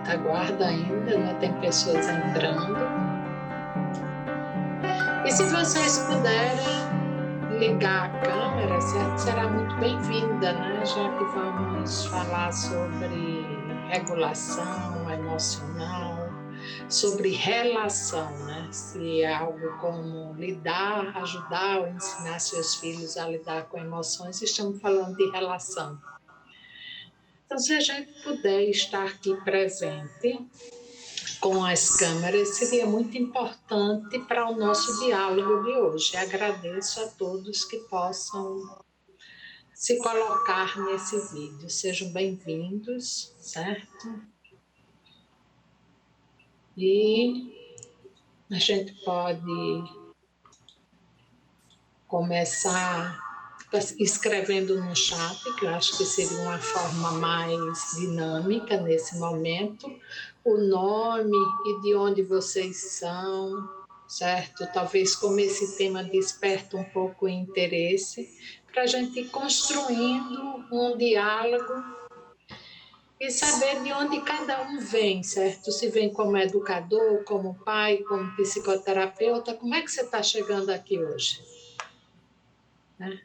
retaguarda ainda, né? Tem pessoas entrando. E se vocês puderem ligar a câmera, certo? Será muito bem-vinda, né? Já que vamos falar sobre regulação emocional, sobre relação, né? Se é algo como lidar, ajudar ou ensinar seus filhos a lidar com emoções, estamos falando de relação. Então, se a gente puder estar aqui presente com as câmeras, seria muito importante para o nosso diálogo de hoje. Agradeço a todos que possam se colocar nesse vídeo. Sejam bem-vindos, certo? E a gente pode começar escrevendo no chat, que eu acho que seria uma forma mais dinâmica nesse momento, o nome e de onde vocês são, certo? Talvez como esse tema desperta um pouco o interesse, para a gente ir construindo um diálogo e saber de onde cada um vem, certo? Se vem como educador, como pai, como psicoterapeuta, como é que você está chegando aqui hoje? Né?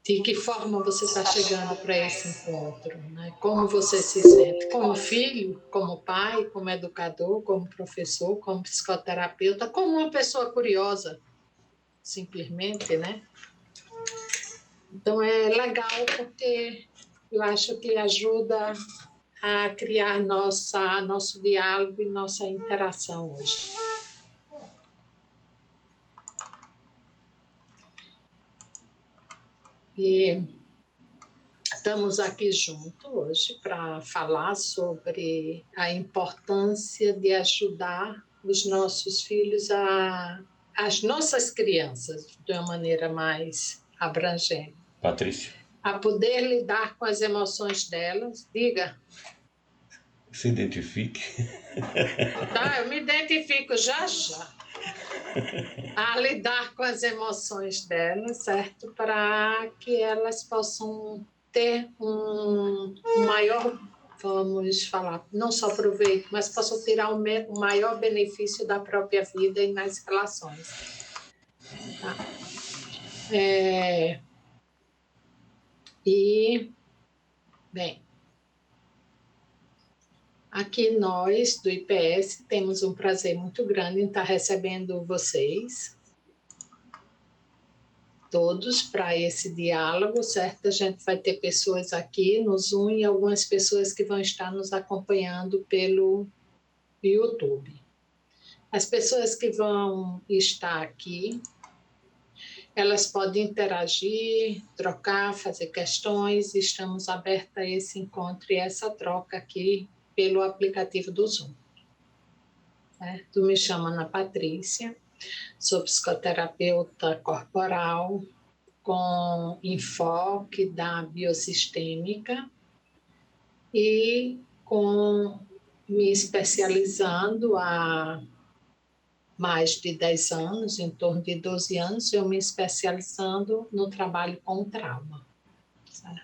De que forma você está chegando para esse encontro? Né? Como você se sente? Como filho, como pai, como educador, como professor, como psicoterapeuta, como uma pessoa curiosa, simplesmente, né? Então é legal porque eu acho que ajuda a criar nosso diálogo e nossa interação hoje. E estamos aqui juntos hoje para falar sobre a importância de ajudar os nossos filhos, as nossas crianças, de uma maneira mais abrangente. Patrícia. A poder lidar com as emoções delas. Diga. Se identifique. Tá, eu me identifico já. A lidar com as emoções delas, certo? Para que elas possam ter um maior, vamos falar, não só proveito, mas possam tirar o maior benefício da própria vida e nas relações. Tá? Bem, aqui nós, do IPS, temos um prazer muito grande em estar recebendo vocês, todos, para esse diálogo, certo? A gente vai ter pessoas aqui no Zoom e algumas pessoas que vão estar nos acompanhando pelo YouTube. As pessoas que vão estar aqui, elas podem interagir, trocar, fazer questões, estamos abertos a esse encontro e essa troca aqui pelo aplicativo do Zoom. Certo? Me chamo Ana Patrícia, sou psicoterapeuta corporal, com enfoque da biossistêmica e me especializando há mais de 10 anos, em torno de 12 anos, eu me especializando no trabalho com trauma. Certo?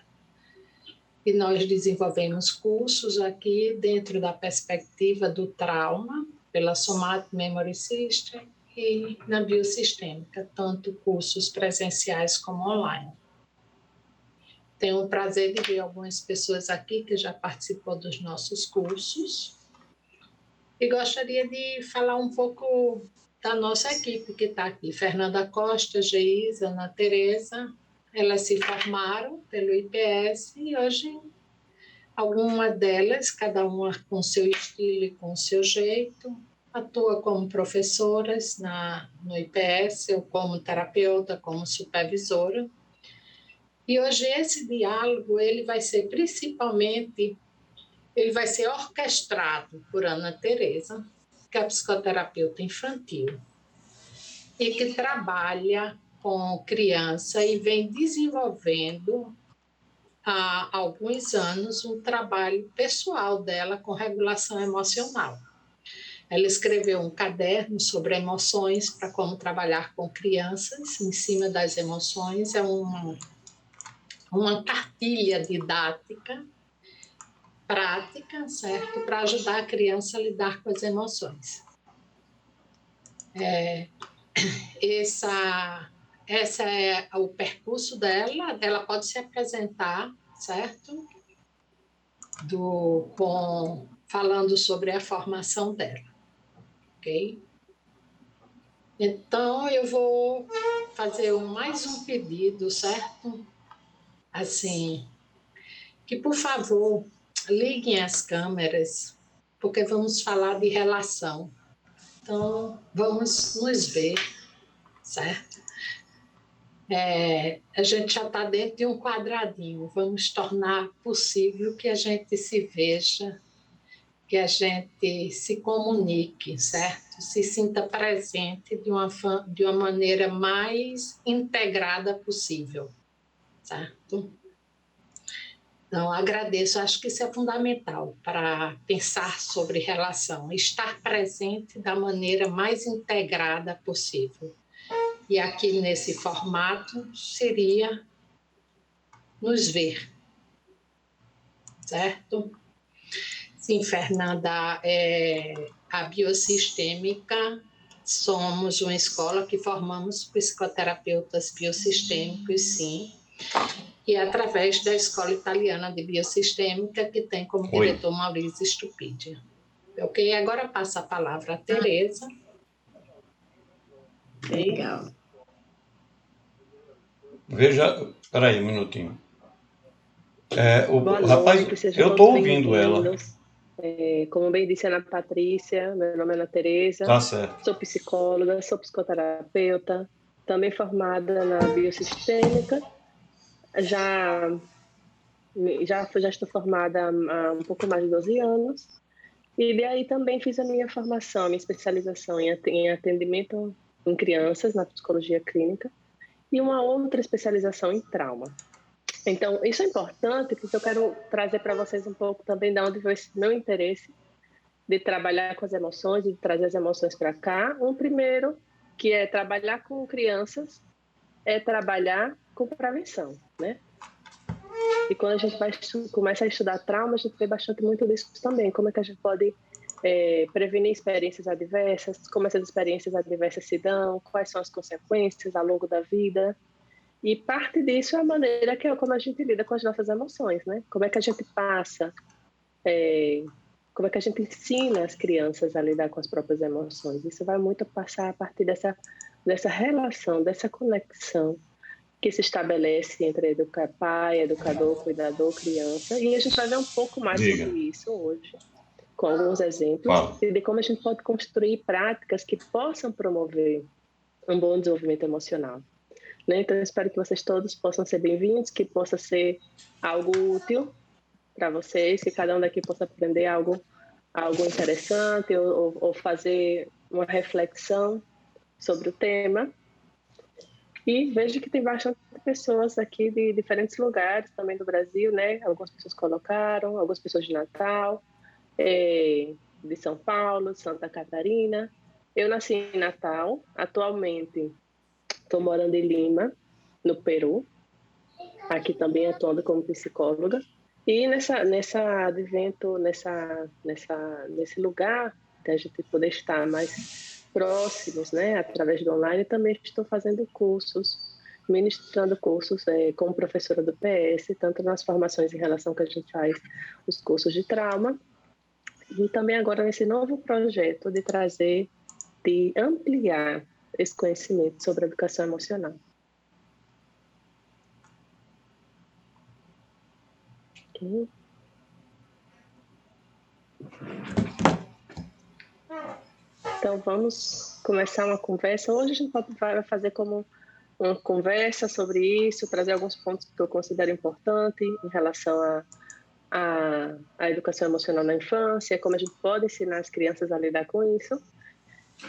E nós desenvolvemos cursos aqui dentro da perspectiva do trauma, pela Somatic Memory System e na biossistêmica, tanto cursos presenciais como online. Tenho o prazer de ver algumas pessoas aqui que já participou dos nossos cursos e gostaria de falar um pouco da nossa equipe que está aqui. Fernanda Costa, Geisa, Ana Tereza, elas se formaram pelo IPS e hoje alguma delas, cada uma com seu estilo e com seu jeito, atua como professoras no IPS, ou como terapeuta, como supervisora. E hoje esse diálogo ele vai ser orquestrado por Ana Tereza, que é psicoterapeuta infantil e que trabalha com criança e vem desenvolvendo há alguns anos um trabalho pessoal dela com regulação emocional. Ela escreveu um caderno sobre emoções para como trabalhar com crianças em cima das emoções. É uma cartilha didática prática, certo? Para ajudar a criança a lidar com as emoções. Essa é o percurso dela. Ela pode se apresentar, certo? Falando sobre a formação dela, ok? Então, eu vou fazer mais um pedido, certo? Assim, que, por favor, liguem as câmeras, porque vamos falar de relação. Então, vamos nos ver, certo? A gente já está dentro de um quadradinho, vamos tornar possível que a gente se veja, que a gente se comunique, certo? Se sinta presente de uma maneira mais integrada possível, certo? Então, agradeço, acho que isso é fundamental para pensar sobre relação, estar presente da maneira mais integrada possível. E aqui nesse formato seria nos ver, certo? Sim, Fernanda, a Biosistêmica, somos uma escola que formamos psicoterapeutas biossistêmicos, sim, e através da Escola Italiana de Biosistêmica, que tem como diretor Maurício Stupidi. Ok? Agora passa a palavra a Tereza. Legal. Veja, peraí um minutinho. Boa Rapaz, noite, sejam eu todos estou ouvindo ela. bem-vindos. Como bem disse a Ana Patrícia, meu nome é Ana Tereza, Tá certo. sou psicóloga, sou psicoterapeuta, também formada na Biosistêmica. Já estou formada há um pouco mais de 12 anos. E daí também fiz a minha formação, a minha especialização em atendimento em crianças, na psicologia clínica, e uma outra especialização em trauma. Então, isso é importante porque eu quero trazer para vocês um pouco também de onde veio esse meu interesse de trabalhar com as emoções, de trazer as emoções para cá. Um primeiro, que é trabalhar com crianças, é trabalhar com prevenção, né? E quando a gente começa a estudar trauma, a gente vê bastante muito disso também, como é que a gente pode prevenir experiências adversas, como essas experiências adversas se dão, quais são as consequências ao longo da vida. E parte disso é a maneira como a gente lida com as nossas emoções, né? Como é que a gente passa, como é que a gente ensina as crianças a lidar com as próprias emoções. Isso vai muito passar a partir dessa relação, dessa conexão que se estabelece entre pai, educador, cuidador, criança. E a gente vai ver um pouco mais sobre isso hoje, com alguns exemplos, e de como a gente pode construir práticas que possam promover um bom desenvolvimento emocional. Né? Então, eu espero que vocês todos possam ser bem-vindos, que possa ser algo útil para vocês, que cada um daqui possa aprender algo interessante ou fazer uma reflexão sobre o tema. E vejo que tem bastante pessoas aqui de diferentes lugares também do Brasil, né? Algumas pessoas colocaram, algumas pessoas de Natal, de São Paulo, de Santa Catarina. Eu nasci em Natal, atualmente estou morando em Lima, no Peru, aqui também atuando como psicóloga. E nesse lugar, da gente poder estar mais próximos, né, através do online, também estou fazendo cursos, ministrando cursos como professora do PS, tanto nas formações em relação que a gente faz os cursos de trauma, e também agora nesse novo projeto de ampliar esse conhecimento sobre a educação emocional. Okay. Então, vamos começar uma conversa. Hoje a gente vai fazer como uma conversa sobre isso, trazer alguns pontos que eu considero importantes em relação à educação emocional na infância, como a gente pode ensinar as crianças a lidar com isso.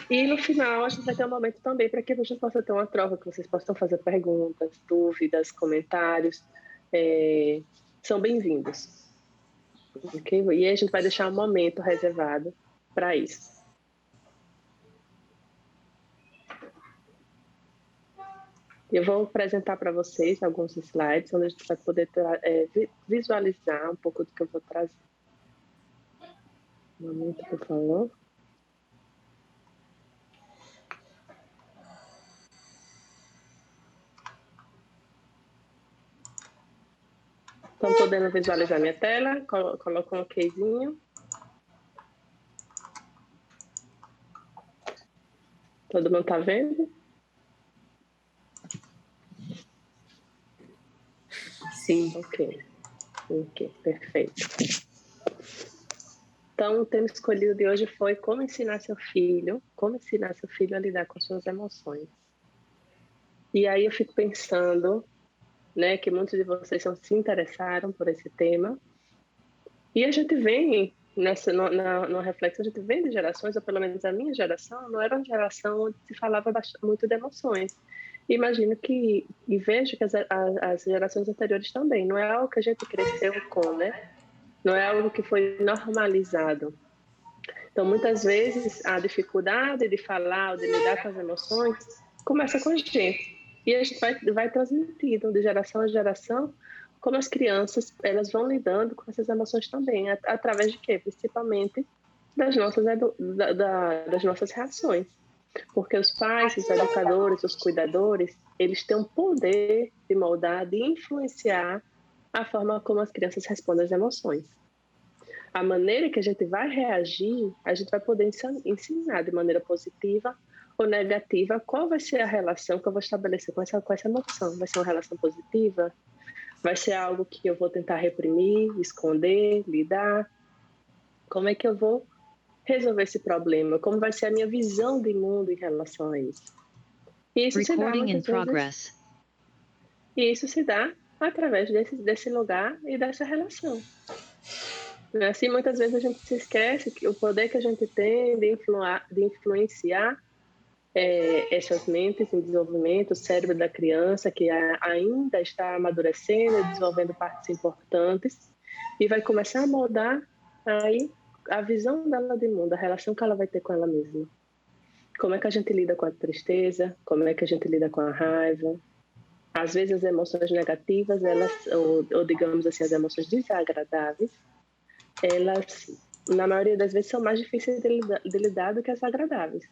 E no final a gente vai ter um momento também para que a gente possa ter uma troca, que vocês possam fazer perguntas, dúvidas, comentários. São bem-vindos. Okay? E a gente vai deixar um momento reservado para isso. Eu vou apresentar para vocês alguns slides, onde a gente vai poder visualizar um pouco do que eu vou trazer. Um momento, por favor. Estão podendo visualizar minha tela? Coloco um okzinho. Todo mundo está vendo? Sim. Ok, perfeito. Então, o tema escolhido de hoje foi como ensinar seu filho a lidar com suas emoções. E aí eu fico pensando, né, que muitos de vocês se interessaram por esse tema. E a gente vem, no reflexo, a gente vem de gerações, ou pelo menos a minha geração, não era uma geração onde se falava muito de emoções. Imagino que, e vejo que as gerações anteriores também, não é algo que a gente cresceu com, né? Não é algo que foi normalizado. Então, muitas vezes, a dificuldade de falar ou de lidar com as emoções começa com a gente. E a gente vai transmitindo de geração a geração como as crianças elas vão lidando com essas emoções também. Através de quê? Principalmente das nossas reações. Porque os pais, os educadores, os cuidadores, eles têm um poder de moldar, de influenciar a forma como as crianças respondem às emoções. A maneira que a gente vai reagir, a gente vai poder ensinar de maneira positiva ou negativa qual vai ser a relação que eu vou estabelecer com essa emoção. Vai ser uma relação positiva? Vai ser algo que eu vou tentar reprimir, esconder, lidar? Como é que eu vou resolver esse problema? Como vai ser a minha visão de mundo em relação a isso? E isso se dá muitas vezes. E isso se dá através desse lugar e dessa relação. Assim, muitas vezes a gente se esquece que o poder que a gente tem de influenciar essas mentes em desenvolvimento, o cérebro da criança que ainda está amadurecendo, desenvolvendo partes importantes, e vai começar a moldar aí a visão dela de mundo, a relação que ela vai ter com ela mesma. Como é que a gente lida com a tristeza? Como é que a gente lida com a raiva? Às vezes as emoções negativas, ou digamos assim, as emoções desagradáveis, elas, na maioria das vezes, são mais difíceis de lidar do que as agradáveis.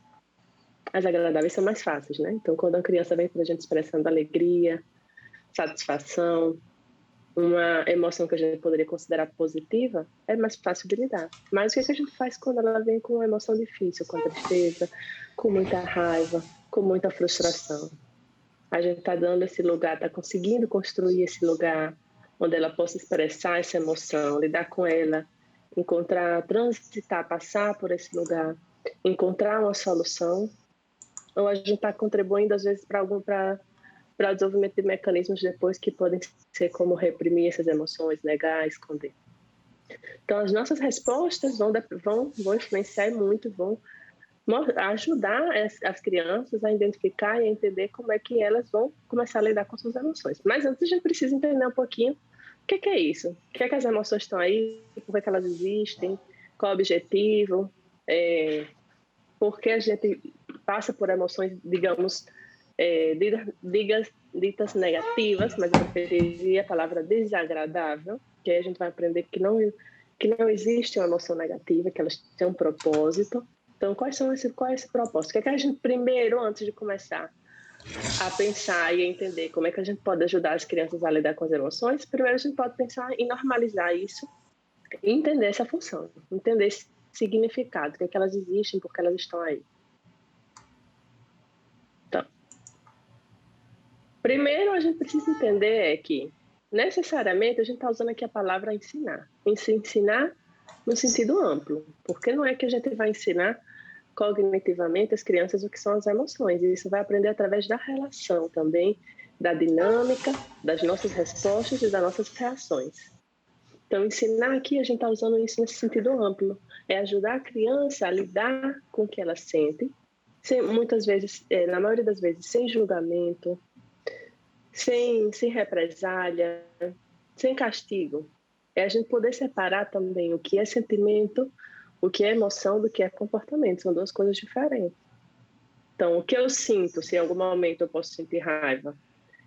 As agradáveis são mais fáceis, né? Então, quando a criança vem para a gente expressando alegria, satisfação, uma emoção que a gente poderia considerar positiva, é mais fácil de lidar. Mas o que a gente faz quando ela vem com uma emoção difícil, com tristeza, com muita raiva, com muita frustração? A gente está dando esse lugar, está conseguindo construir esse lugar onde ela possa expressar essa emoção, lidar com ela, transitar, passar por esse lugar, encontrar uma solução, ou a gente está contribuindo às vezes para o desenvolvimento de mecanismos depois que podem ser como reprimir essas emoções, negar, esconder. Então as nossas respostas vão influenciar muito, vão ajudar as crianças a identificar e a entender como é que elas vão começar a lidar com suas emoções. Mas antes a gente precisa entender um pouquinho o que é isso, o que é que as emoções estão aí, por que elas existem, qual é o objetivo, por que a gente passa por emoções, digamos, ditas negativas, mas eu preferiria a palavra desagradável, que aí a gente vai aprender que não existe uma emoção negativa, que elas têm um propósito. Então, qual é esse propósito? O que é que a gente, primeiro, antes de começar a pensar e a entender como é que a gente pode ajudar as crianças a lidar com as emoções, primeiro a gente pode pensar em normalizar isso e entender essa função, entender esse significado, que é que elas existem, por que elas estão aí. Então, primeiro a gente precisa entender que, necessariamente, a gente está usando aqui a palavra ensinar. Ensinar no sentido amplo, porque não é que a gente vai ensinar cognitivamente as crianças o que são as emoções. E isso vai aprender através da relação também, da dinâmica, das nossas respostas e das nossas reações. Então, ensinar aqui, a gente está usando isso nesse sentido amplo. É ajudar a criança a lidar com o que ela sente, muitas vezes, na maioria das vezes, sem julgamento, sem represália, sem castigo. É a gente poder separar também o que é sentimento, o que é emoção do que é comportamento. São duas coisas diferentes. Então, o que eu sinto, se em algum momento eu posso sentir raiva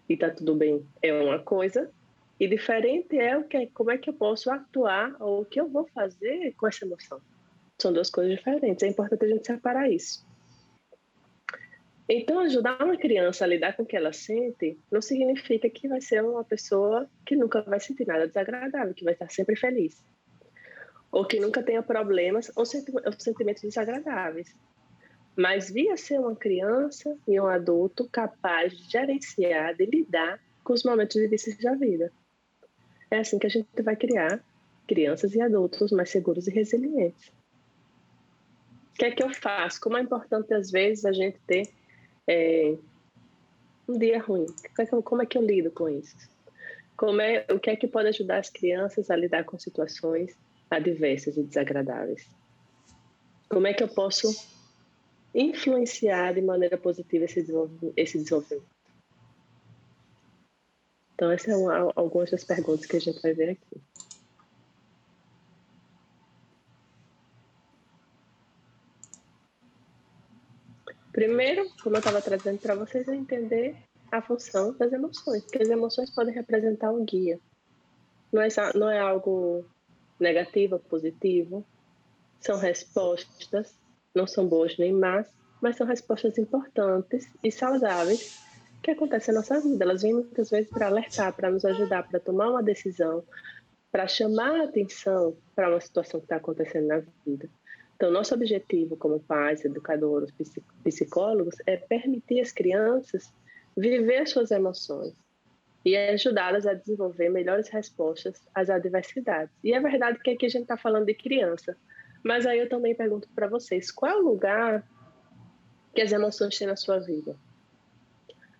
e está tudo bem, é uma coisa. E diferente é como é que eu posso atuar ou o que eu vou fazer com essa emoção. São duas coisas diferentes. É importante a gente separar isso. Então, ajudar uma criança a lidar com o que ela sente não significa que vai ser uma pessoa que nunca vai sentir nada desagradável, que vai estar sempre feliz. Ou que nunca tenha problemas ou sentimentos desagradáveis. Mas via ser uma criança e um adulto capaz de gerenciar, de lidar com os momentos difíceis da vida. É assim que a gente vai criar crianças e adultos mais seguros e resilientes. O que é que eu faço? Como é importante, às vezes, a gente ter um dia ruim. Como é que eu lido com isso? O que é que pode ajudar as crianças a lidar com situações adversas e desagradáveis? Como é que eu posso influenciar de maneira positiva esse desenvolvimento? Então, essas são algumas das perguntas que a gente vai ver aqui. Primeiro, como eu estava trazendo para vocês, é entender a função das emoções, porque as emoções podem representar um guia. Não é algo negativo ou positivo, são respostas, não são boas nem más, mas são respostas importantes e saudáveis que acontecem na nossa vida. Elas vêm muitas vezes para alertar, para nos ajudar, para tomar uma decisão, para chamar a atenção para uma situação que está acontecendo na vida. Então, nosso objetivo como pais, educadores, psicólogos, é permitir às crianças viver suas emoções e ajudá-las a desenvolver melhores respostas às adversidades. E é verdade que aqui a gente está falando de criança, mas aí eu também pergunto para vocês, qual é o lugar que as emoções têm na sua vida?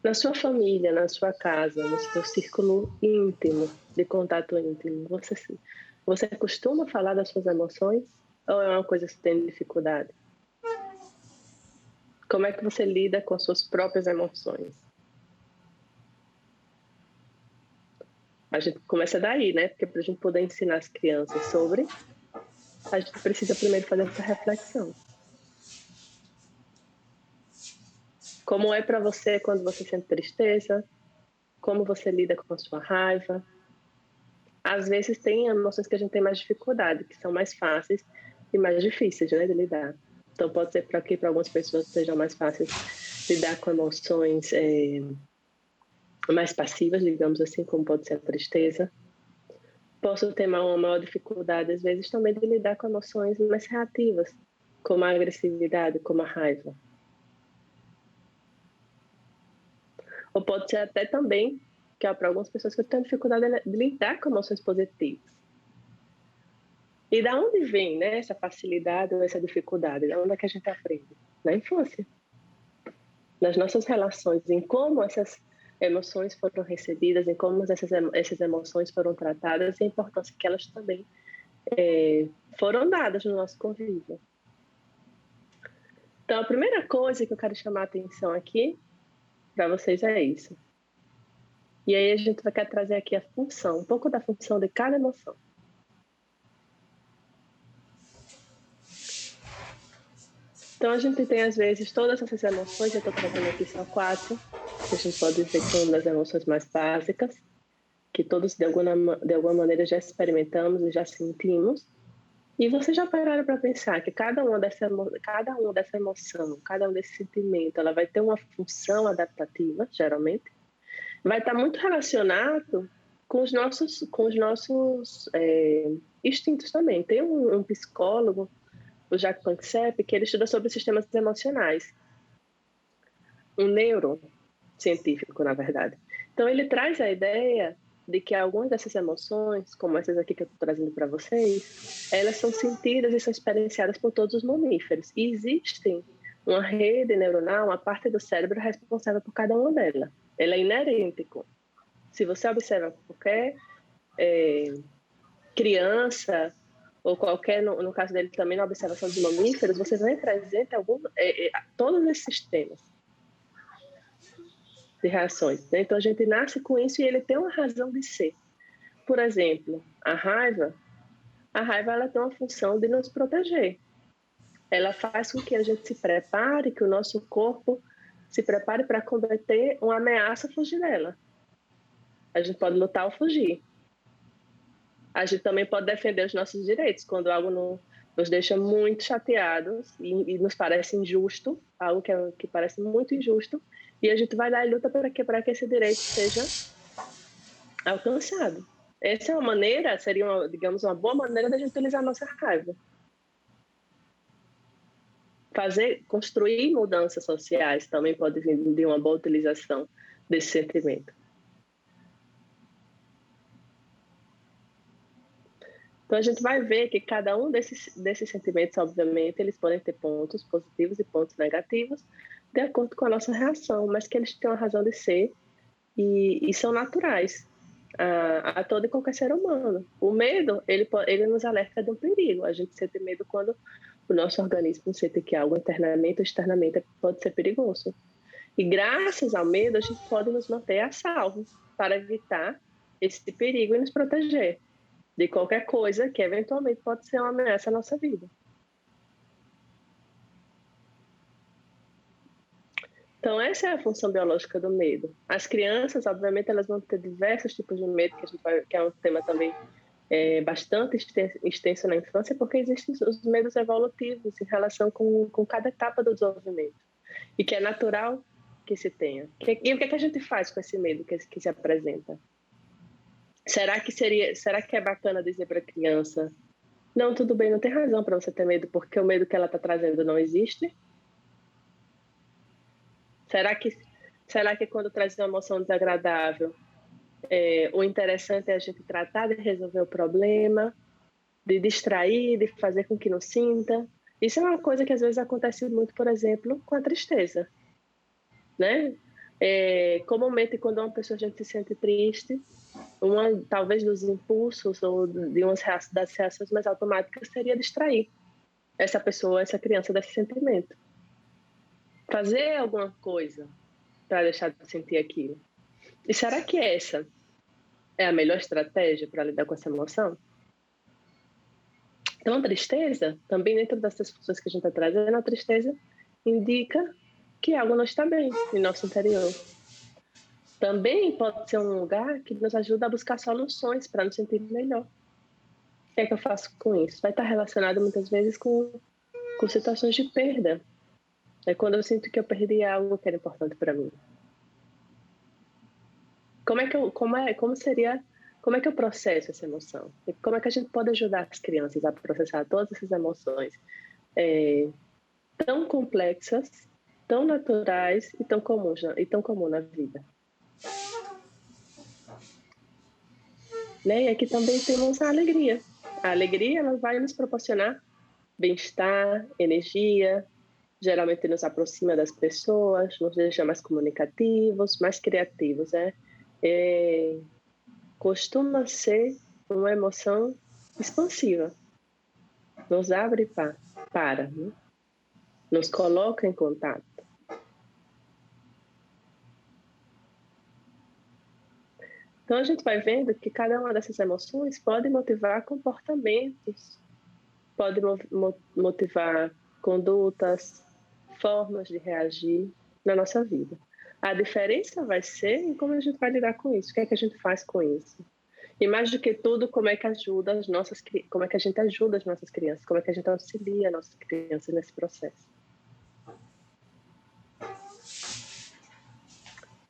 Na sua família, na sua casa, no seu círculo íntimo, de contato íntimo, você costuma falar das suas emoções ou é uma coisa que você tem dificuldade? Como é que você lida com as suas próprias emoções? A gente começa daí, né? Porque para a gente poder ensinar as crianças sobre, a gente precisa primeiro fazer essa reflexão. Como é para você quando você sente tristeza? Como você lida com a sua raiva? Às vezes tem emoções que a gente tem mais dificuldade, que são mais fáceis e mais difíceis, né, de lidar. Então pode ser que para algumas pessoas sejam mais fáceis lidar com emoções mais passivas, digamos assim, como pode ser a tristeza. Posso ter uma maior dificuldade, às vezes, também de lidar com emoções mais reativas, como a agressividade, como a raiva. Ou pode ser até também, que para algumas pessoas que têm dificuldade de lidar com emoções positivas. E da onde vem, né, essa facilidade ou essa dificuldade? Da onde é que a gente aprende? Na infância. Nas nossas relações, em como essas emoções foram recebidas, em como essas emoções foram tratadas e a importância que elas também foram dadas no nosso convívio. Então, a primeira coisa que eu quero chamar a atenção aqui para vocês é isso. E aí a gente vai querer trazer aqui a função, um pouco da função de cada emoção. Então, a gente tem, às vezes, todas essas emoções, eu estou trazendo aqui só 4, que a gente pode dizer que são das emoções mais básicas, que todos, de alguma maneira, já experimentamos e já sentimos. E vocês já pararam para pensar que cada uma dessa emoção, cada um desse sentimento, ela vai ter uma função adaptativa, geralmente, vai estar muito relacionado com os nossos instintos também. Tem um psicólogo, o Jacques Panksepp, que ele estuda sobre sistemas emocionais. Um neurocientífico, na verdade. Então, ele traz a ideia de que algumas dessas emoções, como essas aqui que eu estou trazendo para vocês, elas são sentidas e são experienciadas por todos os mamíferos. E existe uma rede neuronal, uma parte do cérebro responsável por cada uma delas. Ela é inerente. Se você observa qualquer criança, ou qualquer, no caso dele também, na observação dos mamíferos, você vai presente todos esses sistemas de reações. Né? Então, a gente nasce com isso e ele tem uma razão de ser. Por exemplo, a raiva ela tem uma função de nos proteger. Ela faz com que a gente se prepare, que o nosso corpo se prepare para combater uma ameaça, fugir dela. A gente pode lutar ou fugir. A gente também pode defender os nossos direitos. Quando algo nos deixa muito chateados e nos parece injusto, algo que parece muito injusto, e a gente vai lá e luta para que esse direito seja alcançado. Essa é uma maneira, seria, digamos, uma boa maneira da gente utilizar a nossa raiva. Construir mudanças sociais também pode vir de uma boa utilização desse sentimento. Então, a gente vai ver que cada um desses sentimentos, obviamente, eles podem ter pontos positivos e pontos negativos, de acordo com a nossa reação, mas que eles têm uma razão de ser e são naturais a todo e qualquer ser humano. O medo, ele nos alerta de um perigo. A gente sente medo quando o nosso organismo sente que algo internamente ou externamente pode ser perigoso. E graças ao medo, a gente pode nos manter a salvo para evitar esse perigo e nos proteger de qualquer coisa que eventualmente pode ser uma ameaça à nossa vida. Então, essa é a função biológica do medo. As crianças, obviamente, elas vão ter diversos tipos de medo, que é um tema também bastante extenso na infância, porque existem os medos evolutivos em relação com cada etapa do desenvolvimento. E que é natural que se tenha. E o que a gente faz com esse medo que se apresenta? Será que é bacana dizer para a criança: não, tudo bem, não tem razão para você ter medo, porque o medo que ela está trazendo não existe? Será que quando traz uma emoção desagradável, o interessante é a gente tratar de resolver o problema, de distrair, de fazer com que não sinta? Isso é uma coisa que às vezes acontece muito, por exemplo, com a tristeza, né? Comumente, quando uma pessoa, a gente se sente triste, talvez dos impulsos ou das reações mais automáticas seria distrair essa pessoa, essa criança desse sentimento. Fazer alguma coisa para deixar de sentir aquilo. E será que essa é a melhor estratégia para lidar com essa emoção? Então, a tristeza, também dentro dessas funções que a gente está trazendo, a tristeza indica que algo não está bem em nosso interior. Também pode ser um lugar que nos ajuda a buscar soluções para nos sentir melhor. O que é que eu faço com isso? Vai estar relacionado muitas vezes com situações de perda. É quando eu sinto que eu perdi algo que era importante para mim. Como é que eu processo essa emoção? E como é que a gente pode ajudar as crianças a processar todas essas emoções tão complexas, tão naturais e tão comuns na vida? Né? E aqui também temos a alegria. A alegria, ela vai nos proporcionar bem-estar, energia, geralmente nos aproxima das pessoas, nos deixa mais comunicativos, mais criativos. Costuma ser uma emoção expansiva. Nos abre para, né? Nos coloca em contato. Então, a gente vai vendo que cada uma dessas emoções pode motivar comportamentos, pode motivar condutas, formas de reagir na nossa vida. A diferença vai ser em como a gente vai lidar com isso, o que é que a gente faz com isso. E mais do que tudo, como é que a gente ajuda as nossas crianças, como é que a gente auxilia as nossas crianças nesse processo.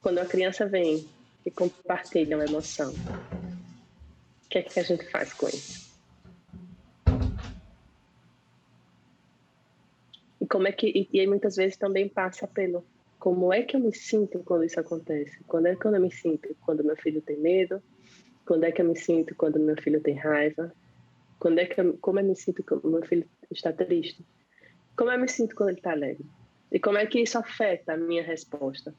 Quando a criança vem e compartilha uma emoção, o que é que a gente faz com isso? E aí muitas vezes também passa pelo como é que eu me sinto quando isso acontece? Quando é que eu me sinto quando meu filho tem medo? Quando é que eu me sinto quando meu filho tem raiva? Como eu me sinto quando meu filho está triste? Como eu me sinto quando ele está alegre? E como é que isso afeta a minha resposta?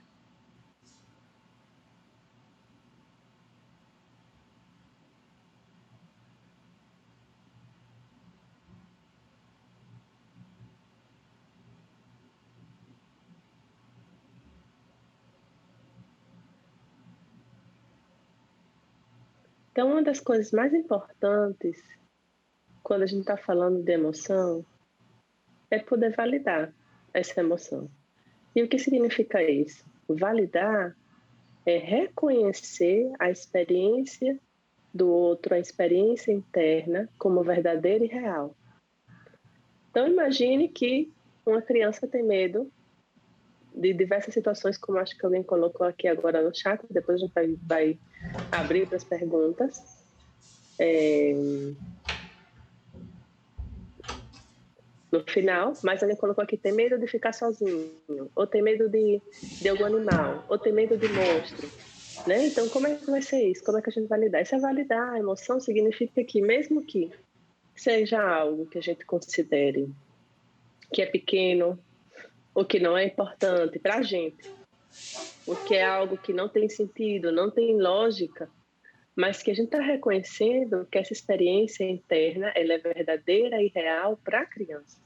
Então, uma das coisas mais importantes quando a gente está falando de emoção é poder validar essa emoção. E o que significa isso? Validar é reconhecer a experiência do outro, a experiência interna, como verdadeira e real. Então, imagine que uma criança tem medo de diversas situações, como acho que alguém colocou aqui agora no chat, depois a gente vai abrir para as perguntas. No final, mas alguém colocou aqui, tem medo de ficar sozinho, ou tem medo de algum animal, ou tem medo de monstro, né? Então, como é que vai ser isso? Como é que a gente vai lidar? Isso é validar. A emoção significa que, mesmo que seja algo que a gente considere que é pequeno, ou que não é importante para a gente, ou que é algo que não tem sentido, não tem lógica, mas que a gente está reconhecendo que essa experiência interna ela é verdadeira e real para a criança.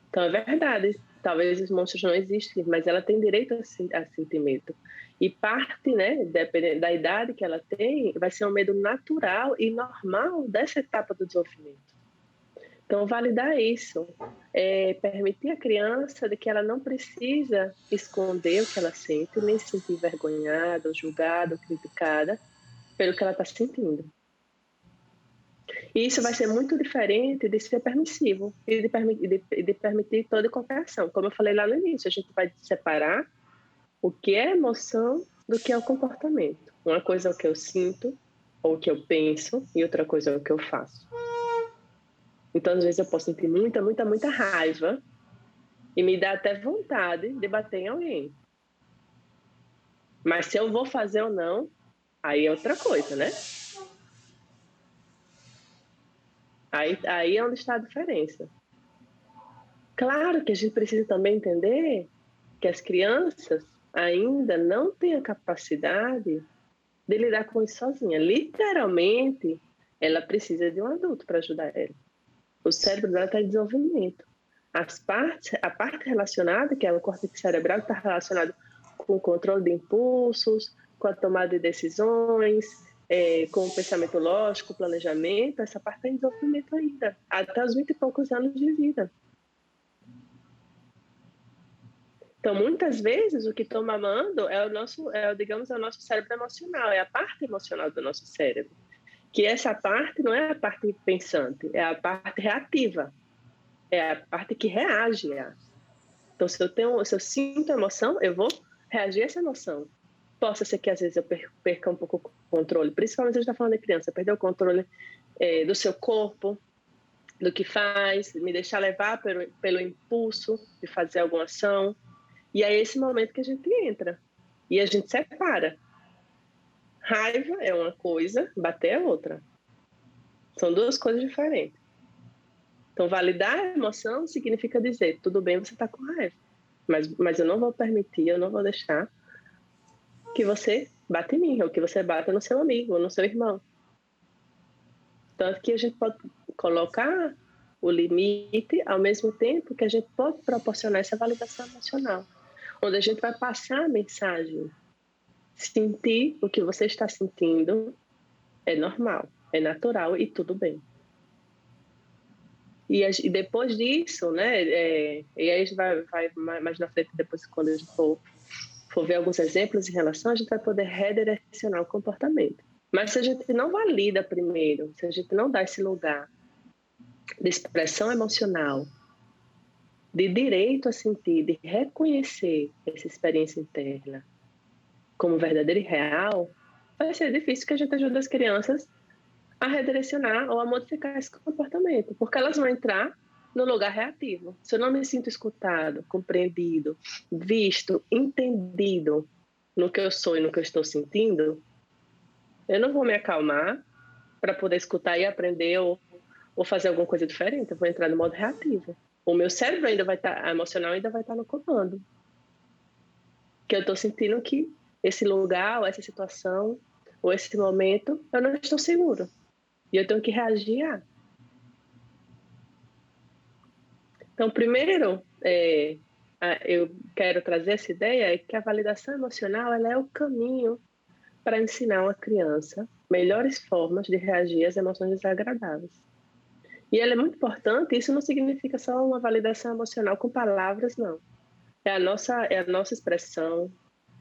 Então, é verdade, talvez os monstros não existem, mas ela tem direito a sentimento. E parte, né, dependendo da idade que ela tem, vai ser um medo natural e normal dessa etapa do desenvolvimento. Então, validar isso, permitir à criança de que ela não precisa esconder o que ela sente, nem se sentir envergonhada, julgada, criticada pelo que ela está sentindo. E isso vai ser muito diferente de ser permissivo e de permitir toda e qualquer ação. Como eu falei lá no início, a gente vai separar o que é emoção do que é o comportamento. Uma coisa é o que eu sinto, ou o que eu penso, e outra coisa é o que eu faço. Então, às vezes, eu posso sentir muita raiva e me dá até vontade de bater em alguém. Mas se eu vou fazer ou não, aí é outra coisa, né? Aí é onde está a diferença. Claro que a gente precisa também entender que as crianças ainda não têm a capacidade de lidar com isso sozinha. Literalmente, ela precisa de um adulto para ajudar ela. O cérebro dela está em desenvolvimento. A parte relacionada, que é o córtex cerebral, está relacionado com o controle de impulsos, com a tomada de decisões, com o pensamento lógico, o planejamento. Essa parte está em desenvolvimento ainda, até os 20 e poucos anos de vida. Então, muitas vezes, o que toma mando é o nosso cérebro emocional, é a parte emocional do nosso cérebro. Que essa parte não é a parte pensante, é a parte reativa, é a parte que reage. Então, se eu sinto emoção, eu vou reagir a essa emoção. Possa ser que, às vezes, eu perca um pouco o controle, principalmente se a gente está falando de criança, perder o controle do seu corpo, do que faz, me deixar levar pelo impulso de fazer alguma ação. E é esse momento que a gente entra e a gente separa. Raiva é uma coisa, bater é outra. São duas coisas diferentes. Então, validar a emoção significa dizer, tudo bem, você está com raiva, mas eu não vou permitir, eu não vou deixar que você bata em mim, ou que você bata no seu amigo, ou no seu irmão. Tanto que a gente pode colocar o limite ao mesmo tempo que a gente pode proporcionar essa validação emocional, onde a gente vai passar a mensagem. Sentir o que você está sentindo é normal, é natural e tudo bem. E depois disso, né, e aí a gente vai mais na frente, depois quando a gente for ver alguns exemplos em relação, a gente vai poder redirecionar o comportamento. Mas se a gente não valida primeiro, se a gente não dá esse lugar de expressão emocional, de direito a sentir, de reconhecer essa experiência interna como verdadeira e real, vai ser difícil que a gente ajude as crianças a redirecionar ou a modificar esse comportamento, porque elas vão entrar no lugar reativo. Se eu não me sinto escutado, compreendido, visto, entendido no que eu sou e no que eu estou sentindo, eu não vou me acalmar para poder escutar e aprender ou fazer alguma coisa diferente. Eu vou entrar no modo reativo. O meu cérebro ainda vai estar, emocional ainda vai estar no comando. Que eu estou sentindo que esse lugar, ou essa situação, ou esse momento, eu não estou seguro. E eu tenho que reagir a. Então, primeiro, eu quero trazer essa ideia que a validação emocional ela é o caminho para ensinar uma criança melhores formas de reagir às emoções desagradáveis. E ela é muito importante, isso não significa só uma validação emocional com palavras, não. É a nossa expressão,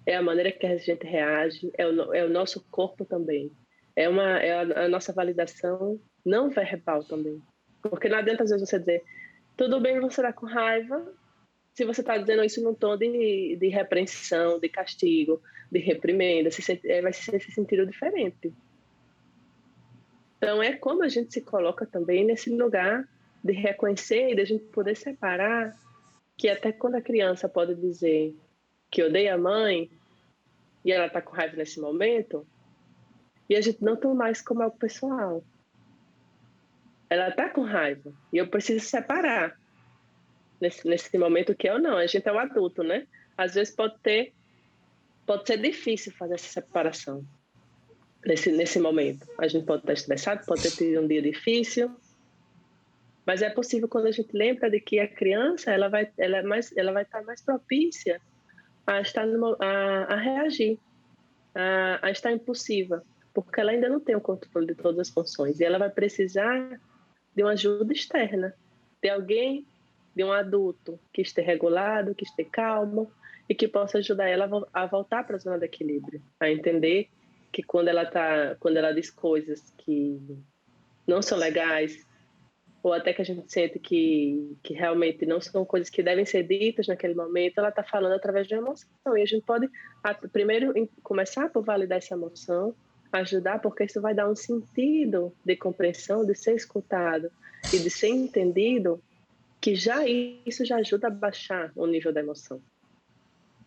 é a maneira que a gente reage, é o nosso corpo também. É a nossa validação não verbal também. Porque não adianta às vezes você dizer, tudo bem você estar com raiva, se você está dizendo isso num tom de repreensão, de castigo, de reprimenda, vai se sentir diferente. Então, é como a gente se coloca também nesse lugar de reconhecer e de a gente poder separar que até quando a criança pode dizer que odeia a mãe e ela está com raiva nesse momento, e a gente não tomar isso como algo pessoal. Ela está com raiva e eu preciso separar nesse momento que eu não. A gente é um adulto, né? Às vezes pode ser difícil fazer essa separação nesse momento. A gente pode estar estressado, pode ter tido um dia difícil, mas é possível quando a gente lembra de que a criança ela vai estar mais propícia a estar a reagir, a estar impulsiva, porque ela ainda não tem o controle de todas as funções e ela vai precisar de uma ajuda externa, de alguém, de um adulto que esteja regulado, que esteja calmo e que possa ajudar ela a voltar para a zona de equilíbrio, a entender que quando ela diz coisas que não são legais, ou até que a gente sente que realmente não são coisas que devem ser ditas naquele momento, ela está falando através de uma emoção. E a gente pode, primeiro, começar por validar essa emoção, ajudar, porque isso vai dar um sentido de compreensão, de ser escutado e de ser entendido, que isso já ajuda a baixar o nível da emoção.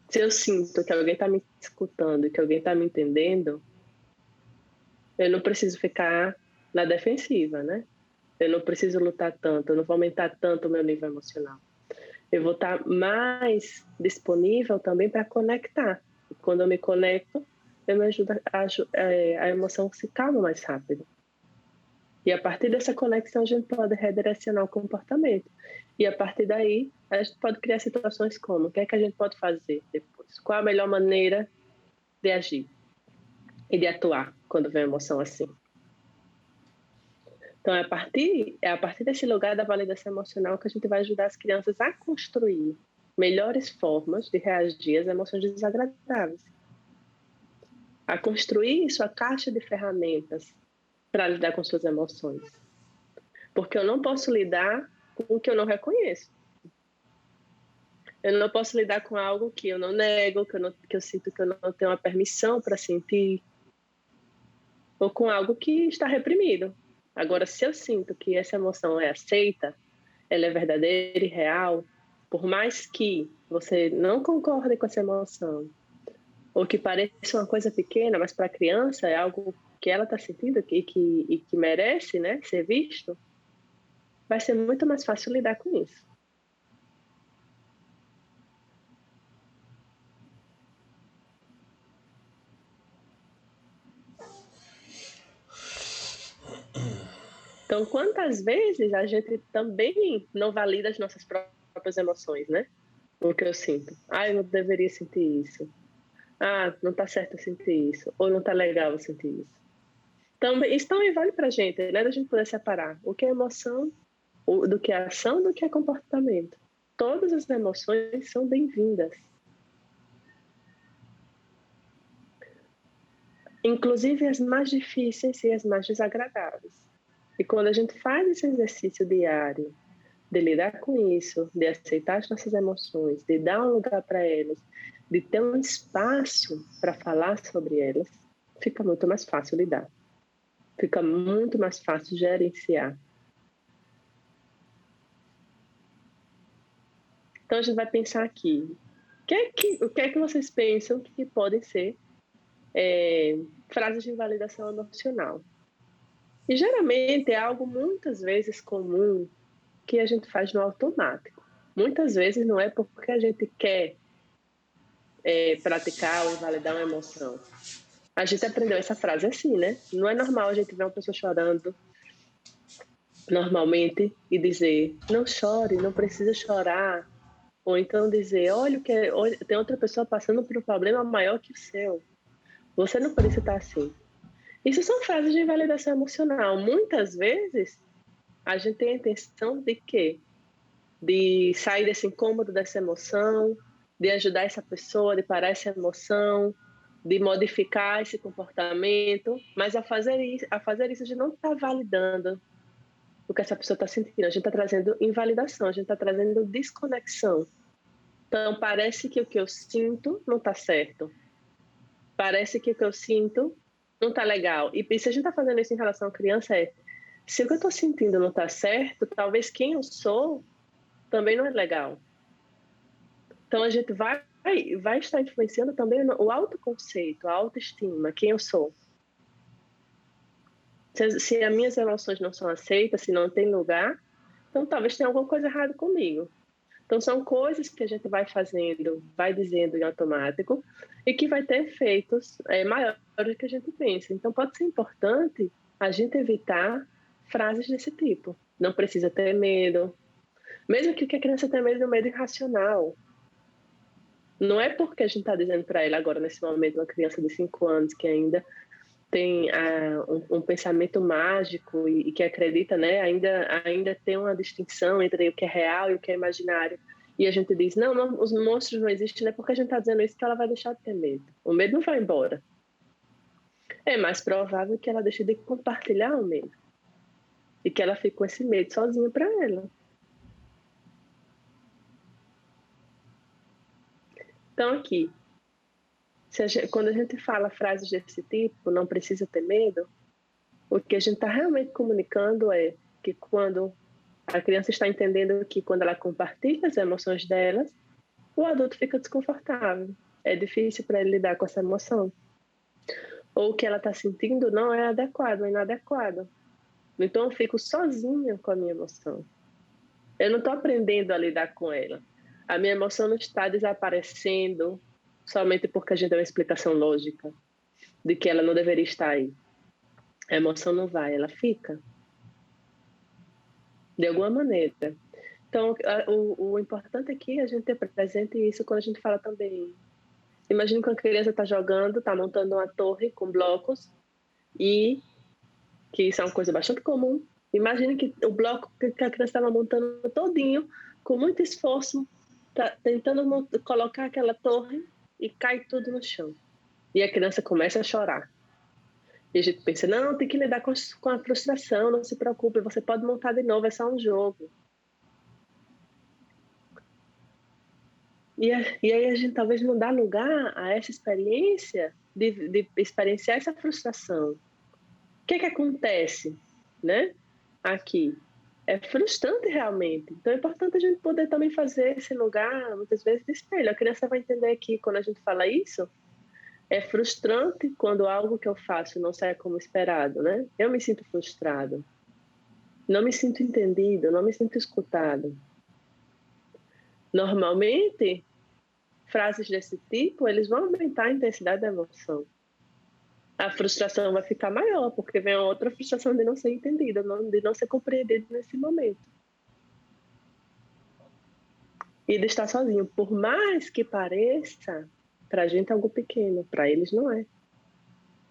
Se eu sinto que alguém está me escutando e que alguém está me entendendo, eu não preciso ficar na defensiva, né? Eu não preciso lutar tanto, eu não vou aumentar tanto o meu nível emocional. Eu vou estar mais disponível também para conectar. E quando eu me conecto, eu me ajudo a emoção se calma mais rápido. E a partir dessa conexão, a gente pode redirecionar o comportamento. E a partir daí, a gente pode criar situações como: o que é que a gente pode fazer depois? Qual a melhor maneira de agir e de atuar quando vem uma emoção assim? Então, é a partir desse lugar da validação emocional que a gente vai ajudar as crianças a construir melhores formas de reagir às emoções desagradáveis. A construir sua caixa de ferramentas para lidar com suas emoções. Porque eu não posso lidar com o que eu não reconheço. Eu não posso lidar com algo que eu não nego, que eu sinto que eu não tenho a permissão para sentir, ou com algo que está reprimido. Agora, se eu sinto que essa emoção é aceita, ela é verdadeira e real, por mais que você não concorde com essa emoção, ou que pareça uma coisa pequena, mas para a criança é algo que ela está sentindo e que merece, né, ser visto, vai ser muito mais fácil lidar com isso. Então, quantas vezes a gente também não valida as nossas próprias emoções, né? O que eu sinto. Eu não deveria sentir isso. Não tá certo eu sentir isso. Ou não tá legal eu sentir isso. Então, isso também vale pra gente, né? Da gente poder separar o que é emoção, do que é ação, do que é comportamento. Todas as emoções são bem-vindas. Inclusive as mais difíceis e as mais desagradáveis. E quando a gente faz esse exercício diário de lidar com isso, de aceitar as nossas emoções, de dar um lugar para elas, de ter um espaço para falar sobre elas, fica muito mais fácil lidar. Fica muito mais fácil gerenciar. Então a gente vai pensar aqui, o que é que vocês pensam que podem ser frases de invalidação emocional? E geralmente é algo muitas vezes comum que a gente faz no automático. Muitas vezes não é porque a gente quer praticar ou invalidar uma emoção. A gente aprendeu essa frase assim, né? Não é normal a gente ver uma pessoa chorando normalmente e dizer: não chore, não precisa chorar. Ou então dizer: olha, tem outra pessoa passando por um problema maior que o seu. Você não precisa estar assim. Isso são frases de invalidação emocional. Muitas vezes a gente tem a intenção de quê? De sair desse incômodo, dessa emoção, de ajudar essa pessoa, de parar essa emoção, de modificar esse comportamento, mas a fazer isso a gente não está validando o que essa pessoa está sentindo. A gente está trazendo invalidação, a gente está trazendo desconexão. Então, parece que o que eu sinto não está certo. Parece que o que eu sinto não está legal. E se a gente está fazendo isso em relação à criança, se o que eu estou sentindo não está certo, talvez quem eu sou também não é legal. Então, a gente vai estar influenciando também o autoconceito, a autoestima, quem eu sou. Se as minhas emoções não são aceitas, se não tem lugar, então talvez tenha alguma coisa errada comigo. Então, são coisas que a gente vai fazendo, vai dizendo em automático e que vai ter efeitos maiores do que a gente pensa. Então, pode ser importante a gente evitar frases desse tipo. Não precisa ter medo. Mesmo que a criança tenha medo, é um medo irracional. Não é porque a gente está dizendo para ela agora, nesse momento, uma criança de 5 anos que ainda tem um pensamento mágico e que acredita, né, ainda tem uma distinção entre o que é real e o que é imaginário. E a gente diz, não, os monstros não existem, não é porque a gente está dizendo isso que ela vai deixar de ter medo. O medo não vai embora. É mais provável que ela deixe de compartilhar o medo e que ela fique com esse medo sozinha para ela. Então, aqui, quando a gente fala frases desse tipo, não precisa ter medo, o que a gente está realmente comunicando é que quando a criança está entendendo que quando ela compartilha as emoções delas, o adulto fica desconfortável. É difícil para ele lidar com essa emoção. Ou o que ela está sentindo não é adequado, é inadequado. Então eu fico sozinha com a minha emoção. Eu não estou aprendendo a lidar com ela. A minha emoção não está desaparecendo somente porque a gente deu uma explicação lógica de que ela não deveria estar aí. A emoção não vai, ela fica. De alguma maneira. Então, o importante aqui é a gente ter presente isso quando a gente fala também. Imagina que uma criança está jogando, está montando uma torre com blocos, e que isso é uma coisa bastante comum. Imagine que o bloco que a criança estava montando todinho, com muito esforço, tá tentando colocar aquela torre e cai tudo no chão. E a criança começa a chorar. E a gente pensa, não, tem que lidar com a frustração, não se preocupe, você pode montar de novo, é só um jogo. E aí a gente talvez não dá lugar a essa experiência de experienciar essa frustração. O que acontece, né? Aqui é frustrante realmente. Então é importante a gente poder também fazer esse lugar, muitas vezes, de espelho. A criança vai entender que quando a gente fala isso, é frustrante quando algo que eu faço não sai como esperado, né? Eu me sinto frustrado, não me sinto entendido, não me sinto escutado. Normalmente, frases desse tipo, eles vão aumentar a intensidade da emoção. A frustração vai ficar maior, porque vem outra frustração de não ser entendida, de não ser compreendida nesse momento. E de estar sozinho. Por mais que pareça, para a gente é algo pequeno, para eles não é.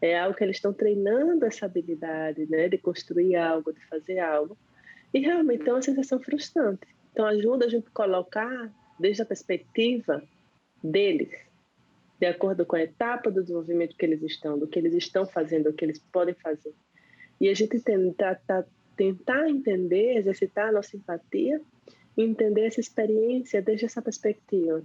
É algo que eles estão treinando essa habilidade, né, de construir algo, de fazer algo. E realmente é uma sensação frustrante. Então ajuda a gente a colocar desde a perspectiva deles, de acordo com a etapa do desenvolvimento que eles estão, do que eles estão fazendo, do que eles podem fazer. E a gente tentar entender, exercitar a nossa empatia e entender essa experiência desde essa perspectiva.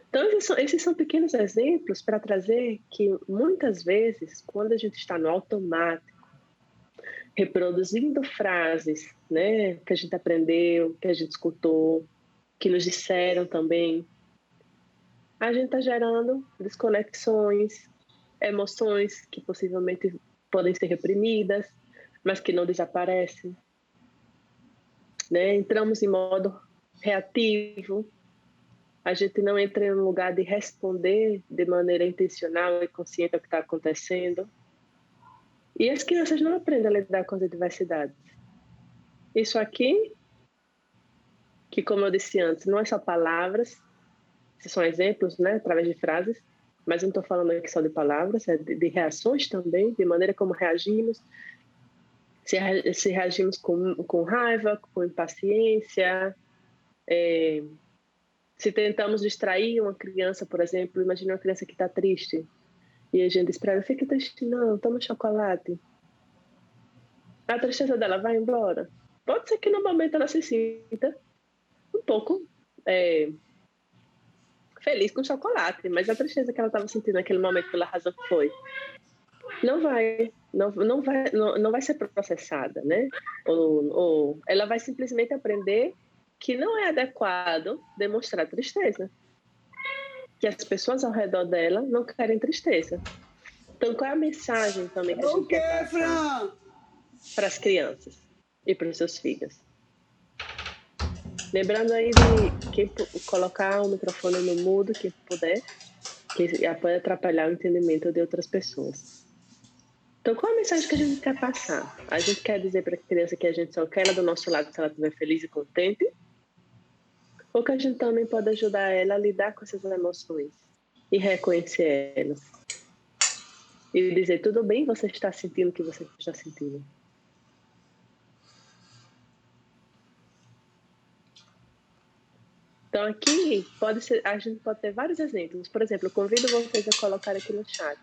Então, esses são pequenos exemplos para trazer que, muitas vezes, quando a gente está no automático, reproduzindo frases, né, que a gente aprendeu, que a gente escutou, que nos disseram também, a gente está gerando desconexões, emoções que possivelmente podem ser reprimidas, mas que não desaparecem. Né? Entramos em modo reativo, a gente não entra em um lugar de responder de maneira intencional e consciente ao que está acontecendo. E as crianças não aprendem a lidar com as adversidades. Isso aqui, que como eu disse antes, não é só palavras, esses são exemplos, né, através de frases, mas eu não estou falando aqui só de palavras, é de reações também, de maneira como reagimos, se reagimos com raiva, com impaciência, se tentamos distrair uma criança, por exemplo, imagina uma criança que está triste, e a gente diz para ela, fique triste não, toma chocolate. A tristeza dela vai embora. Pode ser que no momento ela se sinta um pouco feliz com chocolate, mas a tristeza que ela estava sentindo naquele momento pela razão que foi, não vai ser processada, né? Ou ela vai simplesmente aprender que não é adequado demonstrar tristeza, que as pessoas ao redor dela não querem tristeza. Então, qual é a mensagem também que a gente quer passar para as crianças e para os seus filhos? Lembrando aí de colocar o microfone no mudo, quem puder, que pode atrapalhar o entendimento de outras pessoas. Então, qual é a mensagem que a gente quer passar? A gente quer dizer para a criança que a gente só quer ela do nosso lado se ela estiver feliz e contente? Ou que a gente também pode ajudar ela a lidar com essas emoções e reconhecer elas? E dizer, tudo bem, você está sentindo o que você está sentindo. Então, aqui a gente pode ter vários exemplos. Por exemplo, eu convido vocês a colocar aqui no chat.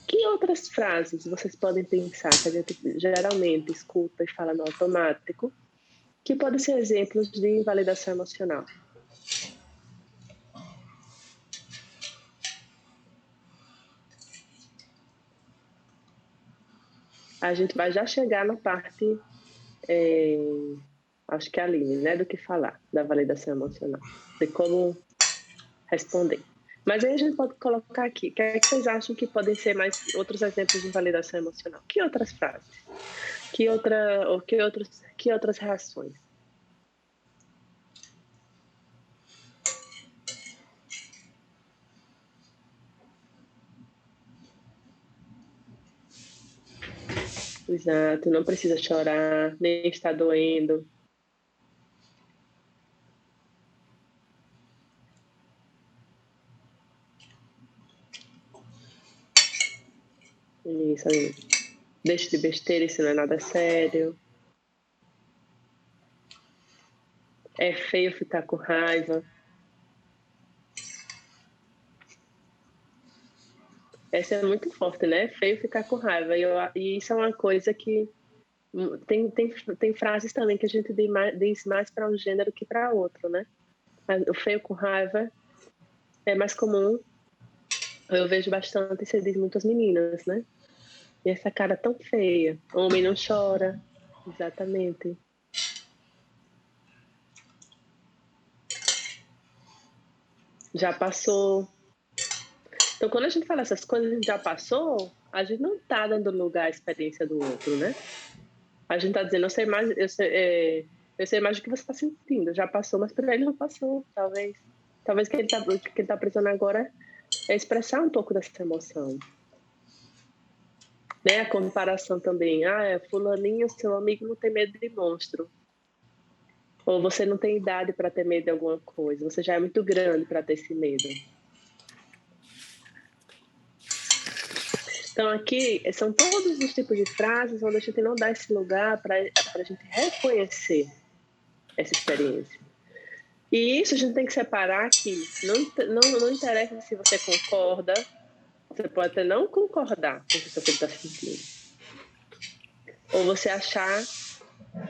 Que outras frases vocês podem pensar que a gente geralmente escuta e fala no automático, que podem ser exemplos de invalidação emocional? A gente vai já chegar na parte, acho que é a Aline, né, do que falar, da validação emocional, de como responder. Mas aí a gente pode colocar aqui, o que é que vocês acham que podem ser mais outros exemplos de validação emocional? Que outras frases? Que outras reações? Exato, não precisa chorar, nem está doendo. Isso aí. Deixe de besteira, isso não é nada sério. É feio ficar com raiva. Essa é muito forte, né? É feio ficar com raiva. E isso é uma coisa que tem frases também que a gente diz mais para um gênero que para outro, né? O feio com raiva é mais comum. Eu vejo bastante, você diz muitas meninas, né? E essa cara tão feia. O homem não chora. Exatamente. Já passou. Então, quando a gente fala essas coisas, a gente já passou, a gente não está dando lugar à experiência do outro, né? A gente está dizendo, eu sei mais do que você está sentindo. Já passou, mas para ele não passou, talvez. Talvez o que ele está precisando agora é expressar um pouco dessa emoção. Né? A comparação também. Fulaninho, seu amigo, não tem medo de monstro. Ou você não tem idade para ter medo de alguma coisa. Você já é muito grande para ter esse medo. Então, aqui são todos os tipos de frases onde a gente não dá esse lugar para a gente reconhecer essa experiência. E isso a gente tem que separar que não interessa se você concorda, você pode até não concordar com o que você está sentindo. Ou você achar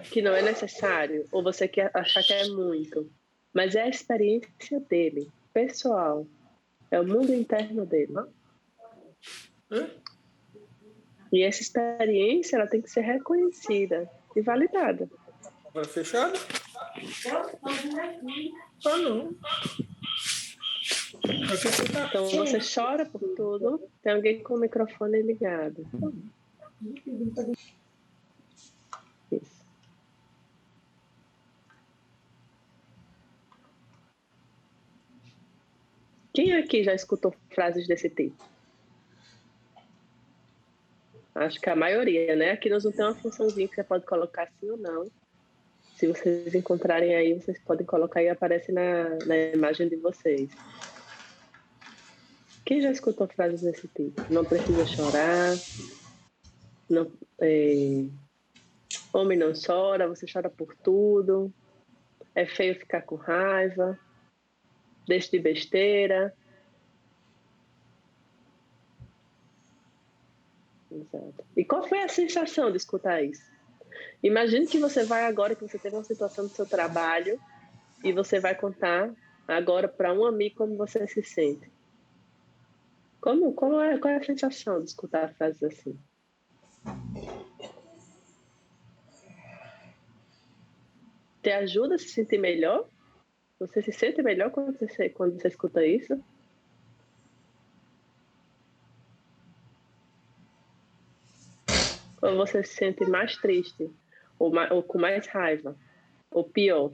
que não é necessário, ou você achar que é muito. Mas é a experiência dele, pessoal. É o mundo interno dele. E essa experiência ela tem que ser reconhecida e validada. Agora fechado? Não. Então você chora por tudo. Tem alguém com o microfone ligado. Isso. Quem aqui já escutou frases desse tipo? Acho que a maioria, né? Aqui nós não temos uma funçãozinha que você pode colocar sim ou não. Se vocês encontrarem aí, vocês podem colocar e aparece na imagem de vocês. Quem já escutou frases desse tipo? Não precisa chorar. Homem não chora, você chora por tudo. É feio ficar com raiva. Deixe de besteira. Exato. E qual foi a sensação de escutar isso? Imagine que você vai agora, que você teve uma situação do seu trabalho e você vai contar agora para um amigo como você se sente. Qual é a sensação de escutar frases assim? Te ajuda a se sentir melhor? Você se sente melhor quando você escuta isso? Ou você se sente mais triste? Ou com mais raiva? Ou pior?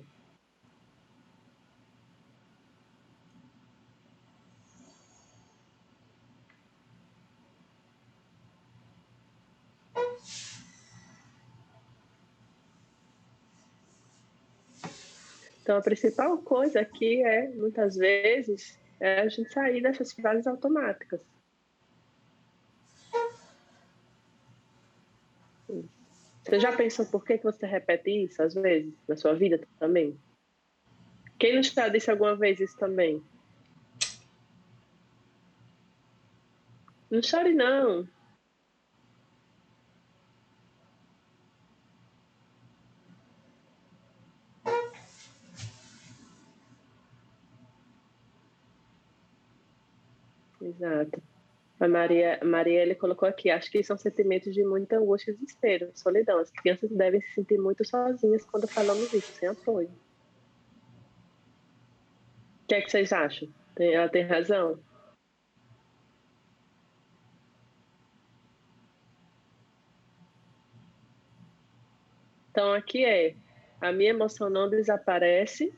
Então, a principal coisa aqui muitas vezes, a gente sair dessas frases automáticas. Você já pensou por que você repete isso, às vezes, na sua vida também? Quem não já disse alguma vez isso também? Não chore, não. Exato. A Marielle colocou aqui, acho que são sentimentos de muita angústia e desespero, solidão. As crianças devem se sentir muito sozinhas quando falamos isso, sem apoio. O que é que vocês acham? Ela tem razão? Então, aqui a minha emoção não desaparece,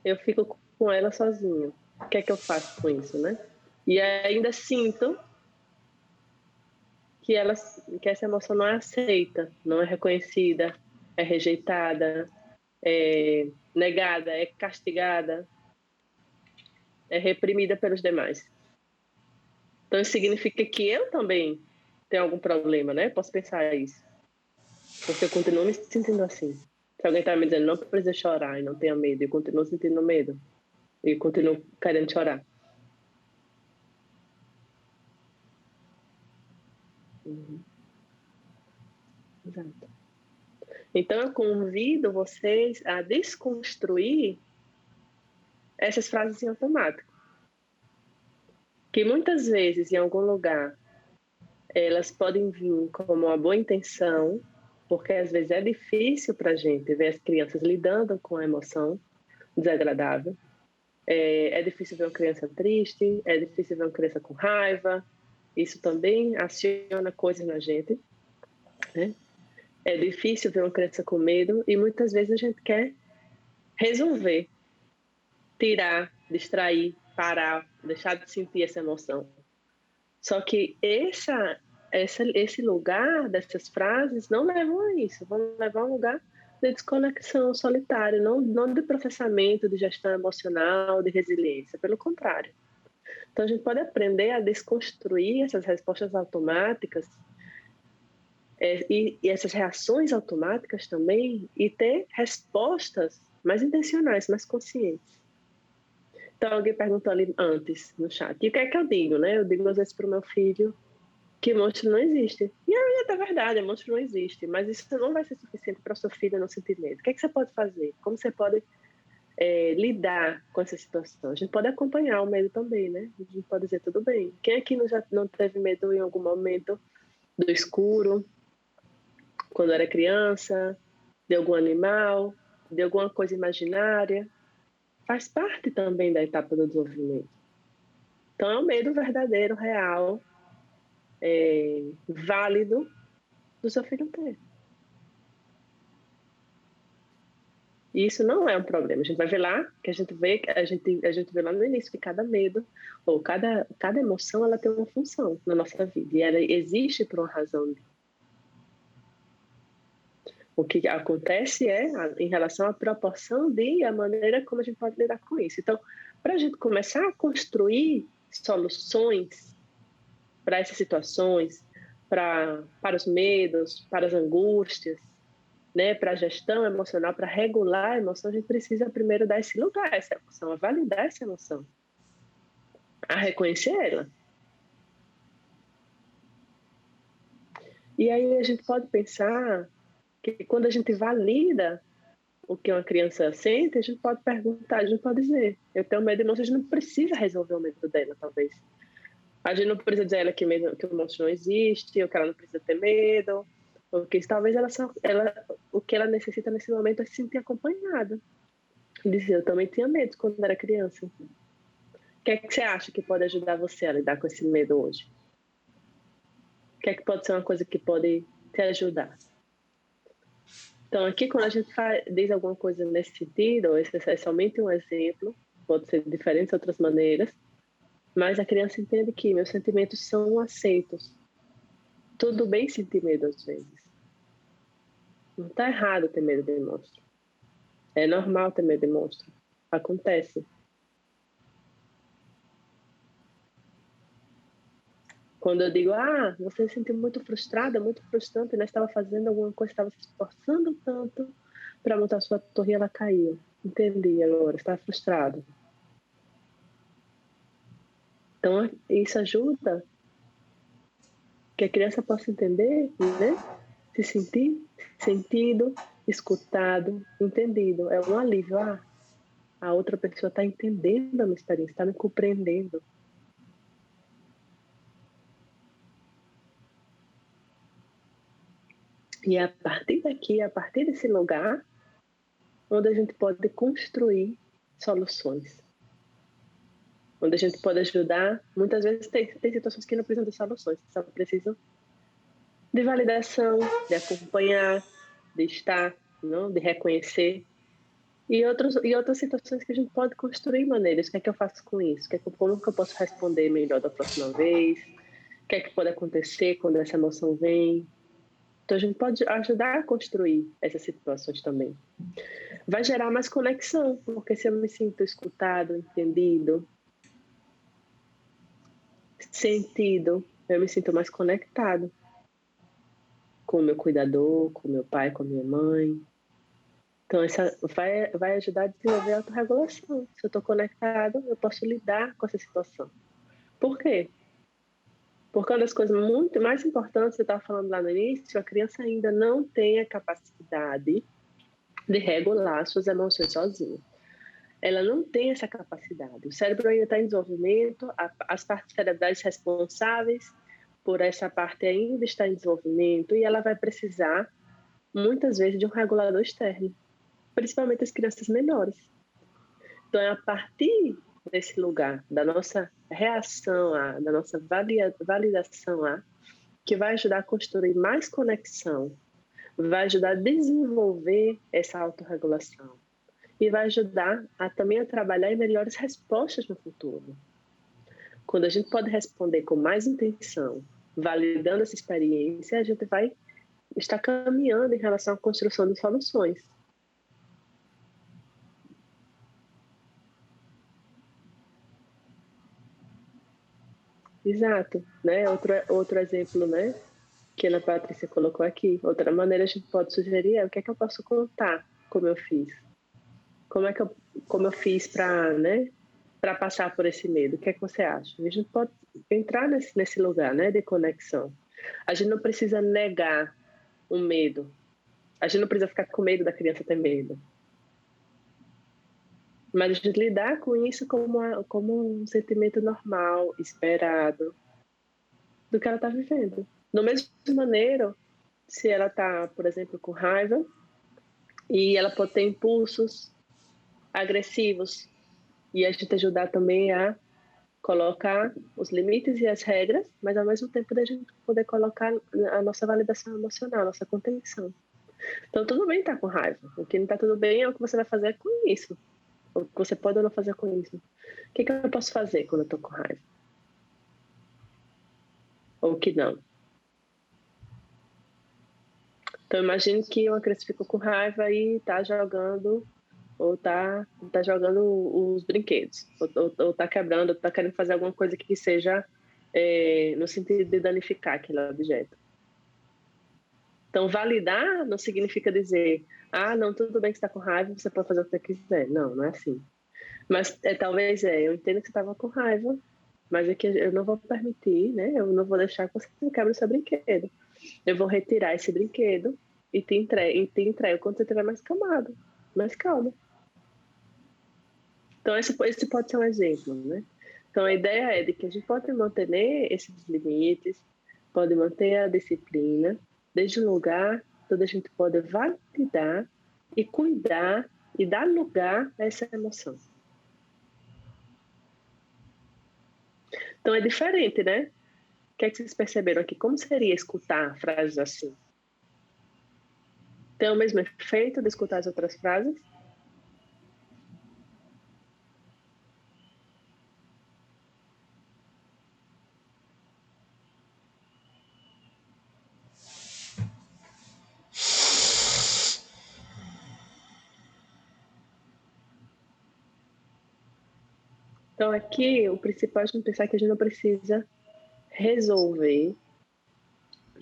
eu fico com ela sozinho. O que é que eu faço com isso, né? E ainda sinto que essa emoção não é aceita, não é reconhecida, é rejeitada, é negada, é castigada, é reprimida pelos demais. Então, isso significa que eu também tenho algum problema, né? Posso pensar isso. Porque eu continuo me sentindo assim. Se alguém está me dizendo não precisa chorar e não tenha medo, eu continuo sentindo medo. E continuo querendo chorar. Exato. Então, eu convido vocês a desconstruir essas frases em automático. Que muitas vezes, em algum lugar, elas podem vir como uma boa intenção, porque às vezes é difícil para a gente ver as crianças lidando com a emoção desagradável. É difícil ver uma criança triste, é difícil ver uma criança com raiva. Isso também aciona coisas na gente, né? É difícil ver uma criança com medo e muitas vezes a gente quer resolver, tirar, distrair, parar, deixar de sentir essa emoção. Só que esse lugar dessas frases não levam a isso, vão levar a um lugar de desconexão solitário, não de processamento, de gestão emocional, de resiliência, pelo contrário. Então, a gente pode aprender a desconstruir essas respostas automáticas e essas reações automáticas também e ter respostas mais intencionais, mais conscientes. Então, alguém perguntou ali antes no chat, e o que é que eu digo, né? Eu digo às vezes para o meu filho que monstro não existe. E é até verdade, monstro não existe, mas isso não vai ser suficiente para o seu filho não sentir medo. O que é que você pode fazer? Como você pode lidar com essa situação? A gente pode acompanhar o medo também, né? A gente pode dizer, tudo bem. Quem aqui já não teve medo em algum momento do escuro, quando era criança, de algum animal, de alguma coisa imaginária? Faz parte também da etapa do desenvolvimento. Então, é um medo verdadeiro, real, válido do seu filho ter. E isso não é um problema. A gente vai ver lá, que a gente vê lá no início que cada medo ou cada emoção ela tem uma função na nossa vida e ela existe por uma razão. O que acontece em relação à proporção e a maneira como a gente pode lidar com isso. Então, para a gente começar a construir soluções para essas situações, para os medos, para as angústias, né, para a gestão emocional, para regular a emoção, a gente precisa primeiro dar esse lugar a essa emoção, a validar essa emoção, a reconhecer ela. E aí a gente pode pensar que quando a gente valida o que uma criança sente, a gente pode perguntar, a gente pode dizer, eu tenho medo de monstro, a gente não precisa resolver o medo dela, talvez. A gente não precisa dizer a ela que o monstro não existe, ou que ela não precisa ter medo, ou que talvez o que ela necessita nesse momento é se sentir acompanhada. Dizer, eu também tinha medo quando era criança. O que é que você acha que pode ajudar você a lidar com esse medo hoje? O que é que pode ser uma coisa que pode te ajudar? Então, aqui, quando a gente diz alguma coisa nesse sentido, esse é somente um exemplo, pode ser de diferentes outras maneiras, mas a criança entende que meus sentimentos são aceitos. Tudo bem sentir medo às vezes. Não está errado ter medo de monstro. É normal ter medo de monstro. Acontece. Quando eu digo, você se sentiu muito frustrada, muito frustrante, né? Estava fazendo alguma coisa, estava se esforçando tanto para montar sua torre e ela caiu. Entendi agora, estava frustrado. Então, isso ajuda que a criança possa entender, né? Se sentir sentido, escutado, entendido. É um alívio. A outra pessoa está entendendo a minha experiência, está me compreendendo. E a partir daqui, a partir desse lugar, onde a gente pode construir soluções. Onde a gente pode ajudar. Muitas vezes tem situações que não precisam de soluções, só precisam de validação, de acompanhar, de estar, não? De reconhecer. E outras situações que a gente pode construir maneiras. O que é que eu faço com isso? Como que eu posso responder melhor da próxima vez? O que é que pode acontecer quando essa emoção vem? Então, a gente pode ajudar a construir essas situações também. Vai gerar mais conexão, porque se eu me sinto escutado, entendido, sentido, eu me sinto mais conectado com o meu cuidador, com o meu pai, com a minha mãe. Então, essa vai ajudar a desenvolver a autorregulação. Se eu estou conectado, eu posso lidar com essa situação. Por quê? Porque uma das coisas muito mais importantes, você estava falando lá no início, a criança ainda não tem a capacidade de regular suas emoções sozinha. Ela não tem essa capacidade. O cérebro ainda está em desenvolvimento, as partes cerebrais responsáveis por essa parte ainda está em desenvolvimento e ela vai precisar, muitas vezes, de um regulador externo, principalmente as crianças menores. Então, é a partir desse lugar, da nossa reação, da nossa validação, que vai ajudar a construir mais conexão, vai ajudar a desenvolver essa autorregulação e vai ajudar também a trabalhar em melhores respostas no futuro. Quando a gente pode responder com mais intenção, validando essa experiência, a gente vai estar caminhando em relação à construção de soluções. Exato, né? Outro exemplo, né? Que a Ana Patrícia colocou aqui. Outra maneira a gente pode sugerir o que é que eu posso contar como eu fiz. Como eu fiz para, né? Para passar por esse medo. O que é que você acha? A gente pode entrar nesse lugar, né? De conexão. A gente não precisa negar o medo. A gente não precisa ficar com medo da criança ter medo. Mas a gente lidar com isso como um sentimento normal, esperado, do que ela está vivendo. Da mesma maneira, se ela está, por exemplo, com raiva, e ela pode ter impulsos agressivos, e a gente ajudar também a colocar os limites e as regras, mas ao mesmo tempo a gente poder colocar a nossa validação emocional, a nossa contenção. Então, tudo bem estar com raiva. O que não está tudo bem é o que você vai fazer com isso. O que você pode ou não fazer com isso. O que eu posso fazer quando eu estou com raiva? Ou o que não? Então, imagine que uma criança ficou com raiva e está jogando, ou tá jogando os brinquedos, ou tá quebrando, ou tá querendo fazer alguma coisa que seja no sentido de danificar aquele objeto. Então, validar não significa dizer, não, tudo bem que você está com raiva, você pode fazer o que você quiser. Não é assim. Mas talvez eu entendo que você estava com raiva, mas é que eu não vou permitir, né? Eu não vou deixar que você quebre o seu brinquedo. eu vou retirar esse brinquedo e te entrego quando você estiver mais calmado, mais calmo. Então, esse pode ser um exemplo, né? Então, a ideia é de que a gente pode manter esses limites, pode manter a disciplina, desde um lugar onde a gente pode validar e cuidar e dar lugar a essa emoção. Então, é diferente, né? O que é que vocês perceberam aqui? Como seria escutar frases assim? Tem o mesmo efeito de escutar as outras frases? Então, aqui, o principal é a gente pensar que a gente não precisa resolver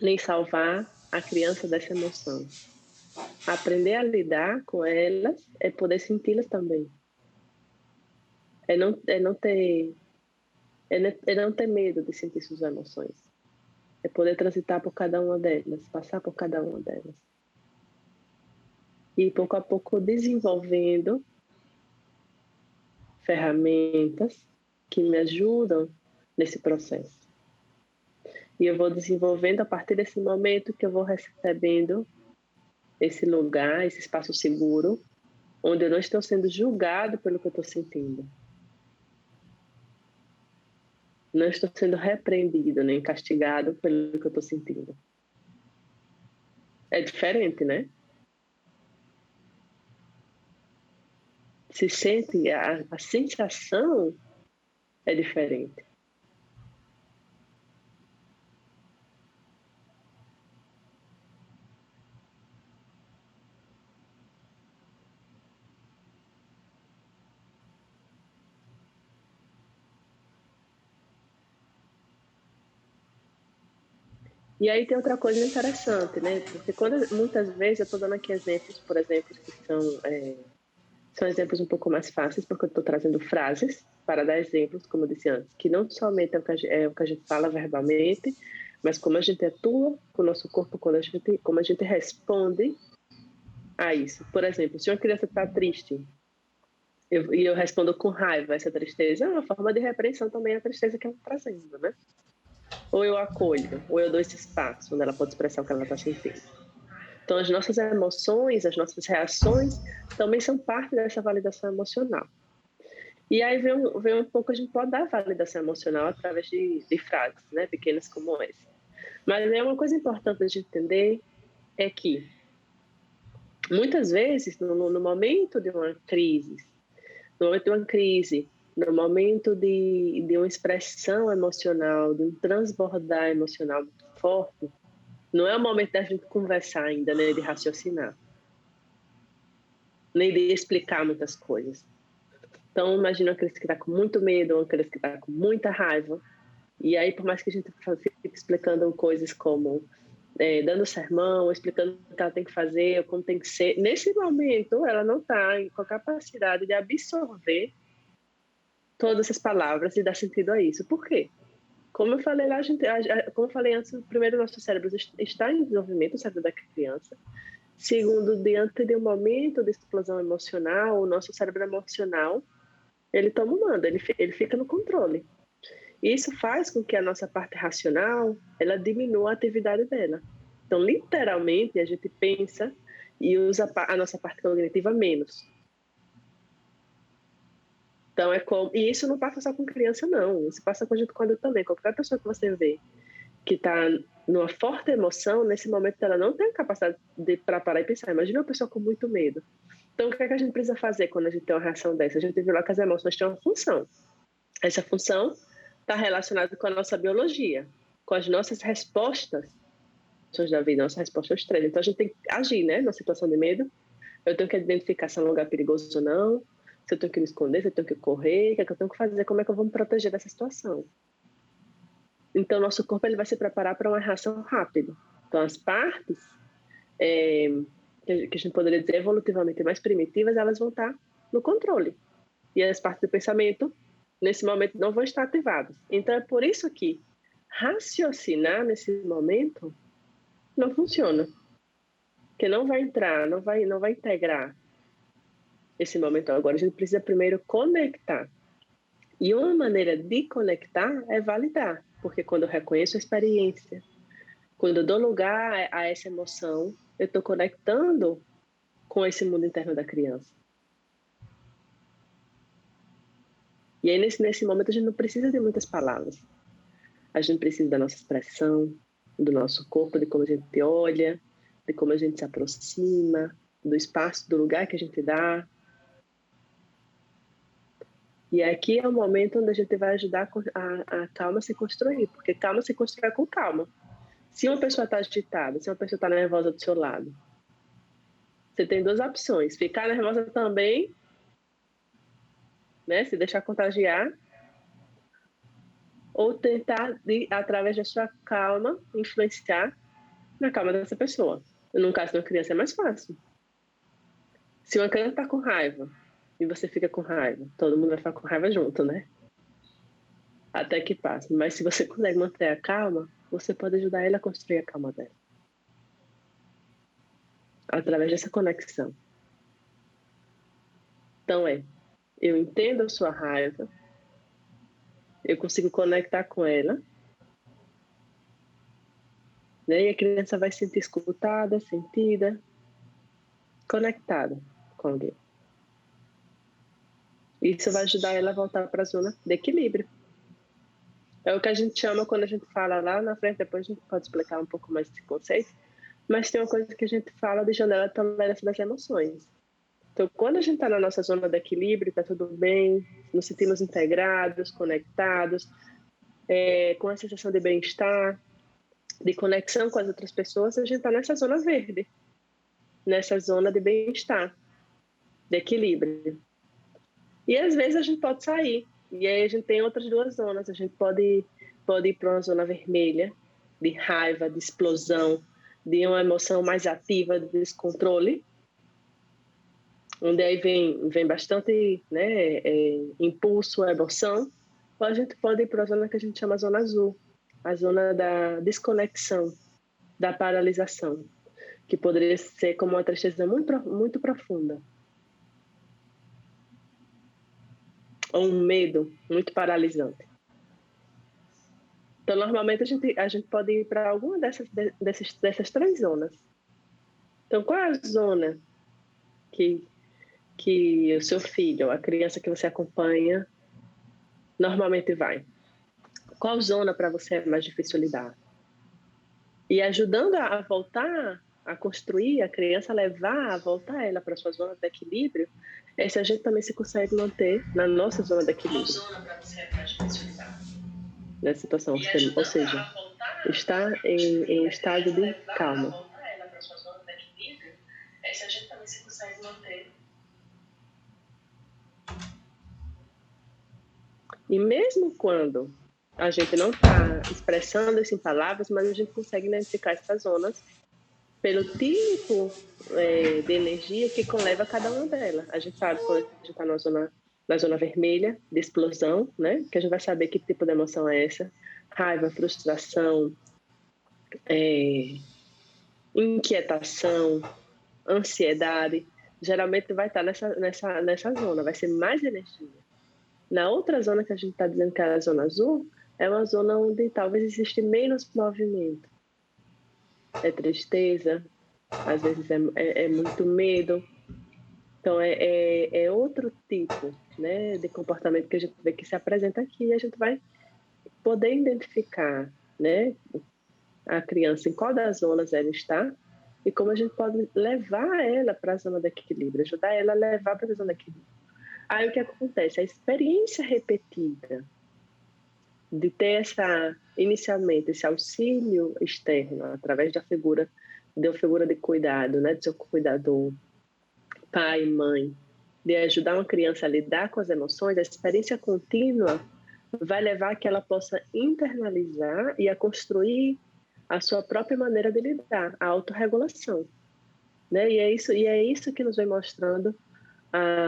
nem salvar a criança dessa emoção. Aprender a lidar com elas é poder senti-las também. É não ter medo de sentir suas emoções. É poder transitar por cada uma delas, passar por cada uma delas. E pouco a pouco desenvolvendo ferramentas que me ajudam nesse processo. E eu vou desenvolvendo a partir desse momento que eu vou recebendo esse lugar, esse espaço seguro, onde eu não estou sendo julgado pelo que eu estou sentindo. Não estou sendo repreendido nem castigado pelo que eu estou sentindo. É diferente, né? Se sente, a sensação é diferente. E aí tem outra coisa interessante, né? Porque muitas vezes eu estou dando aqui exemplos, por exemplo, que são exemplos um pouco mais fáceis, porque eu estou trazendo frases para dar exemplos, como eu disse antes, que não somente é o que a gente fala verbalmente, mas como a gente atua com o nosso corpo, como a gente responde a isso. Por exemplo, se uma criança está triste e eu respondo com raiva essa tristeza, é uma forma de repreensão também a tristeza que ela está trazendo, né? Ou eu acolho, ou eu dou esse espaço onde ela pode expressar o que ela está sentindo. Então, as nossas emoções, as nossas reações também são parte dessa validação emocional. E aí vem um pouco, a gente pode dar validação emocional através de frases, né, pequenas como essa. Mas é uma coisa importante de entender é que, muitas vezes, no momento de uma crise, no momento de uma expressão emocional, de um transbordar emocional muito forte, não é o momento da gente conversar ainda, né, de raciocinar, nem de explicar muitas coisas. Então, imagina uma criança que está com muito medo, uma criança que está com muita raiva, e aí, por mais que a gente fique explicando coisas como dando sermão, explicando o que ela tem que fazer, como tem que ser, nesse momento, ela não está com a capacidade de absorver todas essas palavras e dar sentido a isso. Por quê? Como eu falei lá, como eu falei antes, primeiro, nosso cérebro está em desenvolvimento, o cérebro da criança. Segundo, diante de um momento de explosão emocional, o nosso cérebro emocional, ele toma o mando, ele fica no controle. E isso faz com que a nossa parte racional, ela diminua a atividade dela. Então, literalmente, a gente pensa e usa a nossa parte cognitiva menos. Então, e isso não passa só com criança, não. Isso passa com a gente quando também. Qualquer pessoa que você vê que está numa forte emoção, nesse momento ela não tem a capacidade para parar e pensar. Imagina uma pessoa com muito medo. Então, o que é que a gente precisa fazer quando a gente tem uma reação dessa? A gente viu lá que as emoções têm uma função. Essa função está relacionada com a nossa biologia, com as nossas respostas da vida, nossa resposta ao estresse. Então, a gente tem que agir, né? Na situação de medo. Eu tenho que identificar se é um lugar perigoso ou não, se eu tenho que me esconder, se eu tenho que correr, o que é que eu tenho que fazer, como é que eu vou me proteger dessa situação. Então, nosso corpo ele vai se preparar para uma reação rápida. Então, as partes que a gente poderia dizer evolutivamente mais primitivas, elas vão estar no controle. E as partes do pensamento, nesse momento, não vão estar ativadas. Então, é por isso que raciocinar nesse momento não funciona. Porque não vai entrar, não vai integrar esse momento agora. A gente precisa primeiro conectar. E uma maneira de conectar é validar, porque quando eu reconheço a experiência, quando eu dou lugar a essa emoção, eu estou conectando com esse mundo interno da criança. E aí, nesse momento, a gente não precisa de muitas palavras. A gente precisa da nossa expressão, do nosso corpo, de como a gente olha, de como a gente se aproxima, do espaço, do lugar que a gente dá. E aqui é o momento onde a gente vai ajudar a calma a se construir, porque calma se constrói com calma. Se uma pessoa está agitada, se uma pessoa está nervosa do seu lado, você tem duas opções: ficar nervosa também, né, se deixar contagiar, ou tentar, através da sua calma, influenciar na calma dessa pessoa. No caso de uma criança é mais fácil. Se uma criança está com raiva e você fica com raiva, todo mundo vai ficar com raiva junto, né? Até que passe. Mas se você consegue manter a calma, você pode ajudar ela a construir a calma dela. Através dessa conexão. Então eu entendo a sua raiva, eu consigo conectar com ela, né? E a criança vai se sentir escutada, sentida, conectada com alguém. Isso vai ajudar ela a voltar para a zona de equilíbrio. É o que a gente chama, quando a gente fala lá na frente, depois a gente pode explicar um pouco mais esse conceito, mas tem uma coisa que a gente fala de janela de tolerância das emoções. Então, quando a gente está na nossa zona de equilíbrio, está tudo bem, nos sentimos integrados, conectados, com a sensação de bem-estar, de conexão com as outras pessoas, a gente está nessa zona verde, nessa zona de bem-estar, de equilíbrio. E às vezes a gente pode sair, e aí a gente tem outras duas zonas. A gente pode ir para uma zona vermelha, de raiva, de explosão, de uma emoção mais ativa, de descontrole, onde aí vem bastante, né, impulso, emoção. Ou a gente pode ir para a zona que a gente chama zona azul, a zona da desconexão, da paralisação, que poderia ser como uma tristeza muito, muito profunda. Ou um medo muito paralisante. Então, normalmente, a gente pode ir para alguma dessas três zonas. Então, qual é a zona que o seu filho, a criança que você acompanha, normalmente vai? Qual zona para você é mais difícil lidar? E ajudando a voltar a construir, a criança a voltar ela para a sua zona de equilíbrio, se a gente também se consegue manter na nossa zona de equilíbrio. Qual zona para você é mais difícil lidar? Nessa situação, ou seja, está em estado de calma. Voltar ela para a sua zona de equilíbrio, se a gente também se consegue manter. E mesmo quando a gente não está expressando isso em palavras, mas a gente consegue identificar essas zonas pelo tipo de energia que conleva cada uma delas. A gente sabe quando a gente está na zona vermelha, de explosão, né? Que a gente vai saber que tipo de emoção é essa. Raiva, frustração, inquietação, ansiedade. Geralmente vai estar nessa zona, vai ser mais energia. Na outra zona que a gente está dizendo que é a zona azul, é uma zona onde talvez existe menos movimento. É tristeza, às vezes é muito medo. Então, é outro tipo, né, de comportamento que a gente vê que se apresenta aqui, e a gente vai poder identificar, né, a criança em qual das zonas ela está e como a gente pode levar ela para a zona de equilíbrio, ajudar ela a levar para a zona de equilíbrio. Aí o que acontece? A experiência repetida de ter inicialmente esse auxílio externo através da figura de cuidado, né, do seu cuidador, pai, mãe, de ajudar uma criança a lidar com as emoções, a experiência contínua vai levar a que ela possa internalizar e a construir a sua própria maneira de lidar, a autorregulação, né? E é isso que nos vem mostrando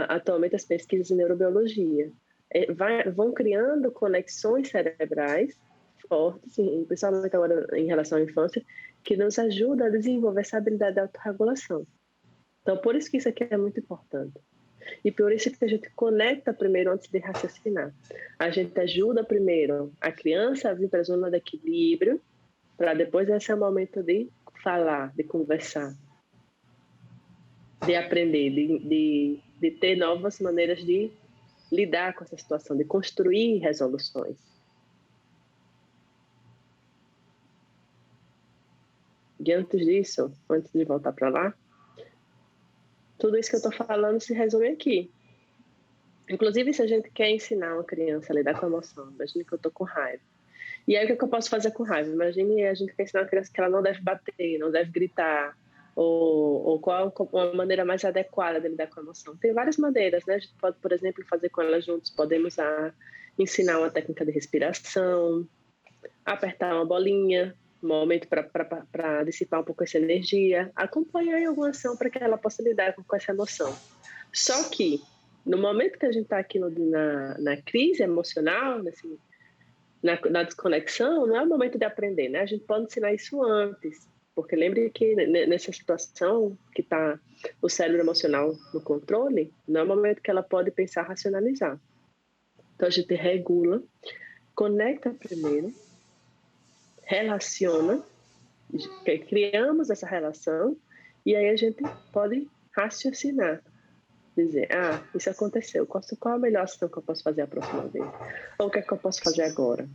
atualmente as pesquisas em neurobiologia. Vão criando conexões cerebrais fortes, principalmente agora em relação à infância, que nos ajuda a desenvolver essa habilidade de autorregulação. Então, por isso que isso aqui é muito importante. E por isso que a gente conecta primeiro antes de raciocinar. A gente ajuda primeiro a criança a vir para a zona de equilíbrio, para depois esse é o momento de falar, de conversar, de aprender, de ter novas maneiras de lidar com essa situação, de construir resoluções. E antes disso, antes de voltar para lá, tudo isso que eu estou falando se resume aqui. Inclusive, se a gente quer ensinar uma criança a lidar com a emoção, imagine que eu estou com raiva. E aí, o que eu posso fazer com raiva? Imagine a gente quer ensinar uma criança que ela não deve bater, não deve gritar, ou qual a maneira mais adequada de lidar com a emoção. Tem várias maneiras, né? A gente pode, por exemplo, fazer com ela juntos. Podemos ensinar uma técnica de respiração, apertar uma bolinha, um momento para dissipar um pouco essa energia, acompanhar em alguma ação para que ela possa lidar com essa emoção. Só que, no momento que a gente está aqui na crise emocional, na desconexão, não é o momento de aprender, né? A gente pode ensinar isso antes, porque lembre que nessa situação que está o cérebro emocional no controle, não é o momento que ela pode pensar, racionalizar. Então a gente regula, conecta primeiro, relaciona, criamos essa relação e aí a gente pode raciocinar, dizer, isso aconteceu, qual a melhor ação que eu posso fazer a próxima vez? Ou o que é que eu posso fazer agora?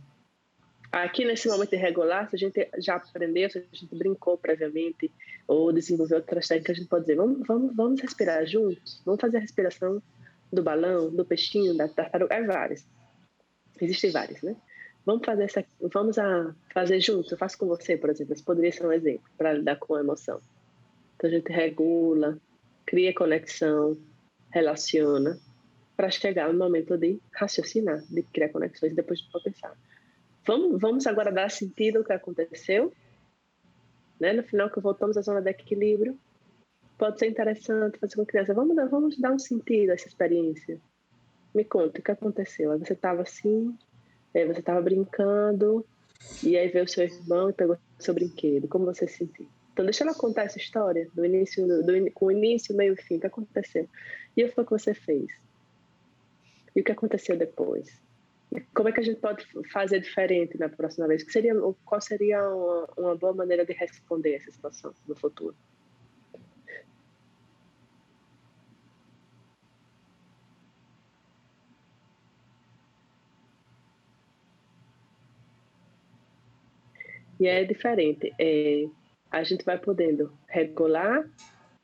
Aqui nesse momento de regular, se a gente já aprendeu, se a gente brincou previamente ou desenvolveu outras técnicas, a gente pode dizer, vamos respirar juntos, vamos fazer a respiração do balão, do peixinho, da tartaruga, várias. Existem várias, né? Vamos fazer juntos, eu faço com você, por exemplo, isso poderia ser um exemplo para lidar com a emoção. Então a gente regula, cria conexão, relaciona, para chegar no momento de raciocinar, de criar conexões e depois de pensar. Vamos agora dar sentido ao que aconteceu, né? No final que voltamos à zona de equilíbrio, pode ser interessante fazer com a criança, vamos dar um sentido a essa experiência. Me conta, o que aconteceu? Aí você estava assim, você estava brincando, e aí veio o seu irmão e pegou o seu brinquedo, como você se sentiu? Então deixa ela contar essa história, com o início, meio e fim, o que aconteceu? E o que você fez? E o que aconteceu depois? Como é que a gente pode fazer diferente na próxima vez? Qual seria uma boa maneira de responder essa situação no futuro? E é diferente. A gente vai podendo regular,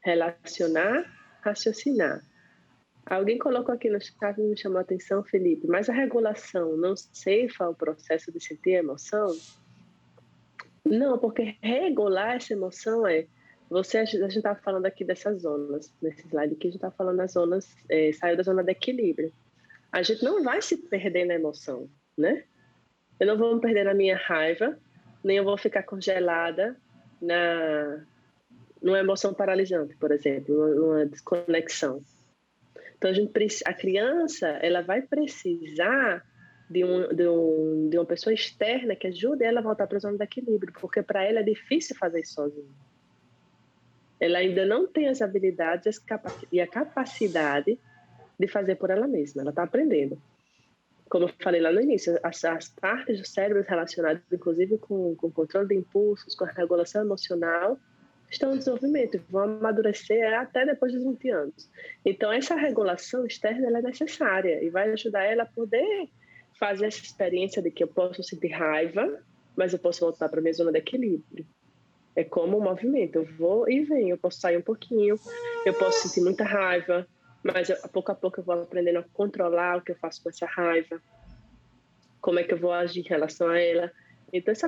relacionar, raciocinar. Alguém colocou aqui no chat e me chamou a atenção, Felipe, mas a regulação não ceifa o processo de sentir a emoção? Não, porque regular essa emoção a gente estava falando aqui dessas zonas, nesse slide aqui a gente está falando das zonas, saiu da zona de equilíbrio. A gente não vai se perder na emoção, né? Eu não vou me perder na minha raiva, nem eu vou ficar congelada numa emoção paralisante, por exemplo, numa desconexão. Então, a criança ela vai precisar de uma pessoa externa que ajude ela a voltar para a zona de equilíbrio, porque para ela é difícil fazer isso sozinha. Ela ainda não tem as habilidades e a capacidade de fazer por ela mesma. Ela está aprendendo. Como eu falei lá no início, as partes do cérebro relacionadas, inclusive com o controle de impulsos, com a regulação emocional, estão em desenvolvimento, vão amadurecer até depois dos 20 anos. Então, essa regulação externa ela é necessária e vai ajudar ela a poder fazer essa experiência de que eu posso sentir raiva, mas eu posso voltar para a minha zona de equilíbrio. É como um movimento, eu vou e venho, eu posso sair um pouquinho, eu posso sentir muita raiva, mas pouco a pouco eu vou aprendendo a controlar o que eu faço com essa raiva, como é que eu vou agir em relação a ela. Então, essa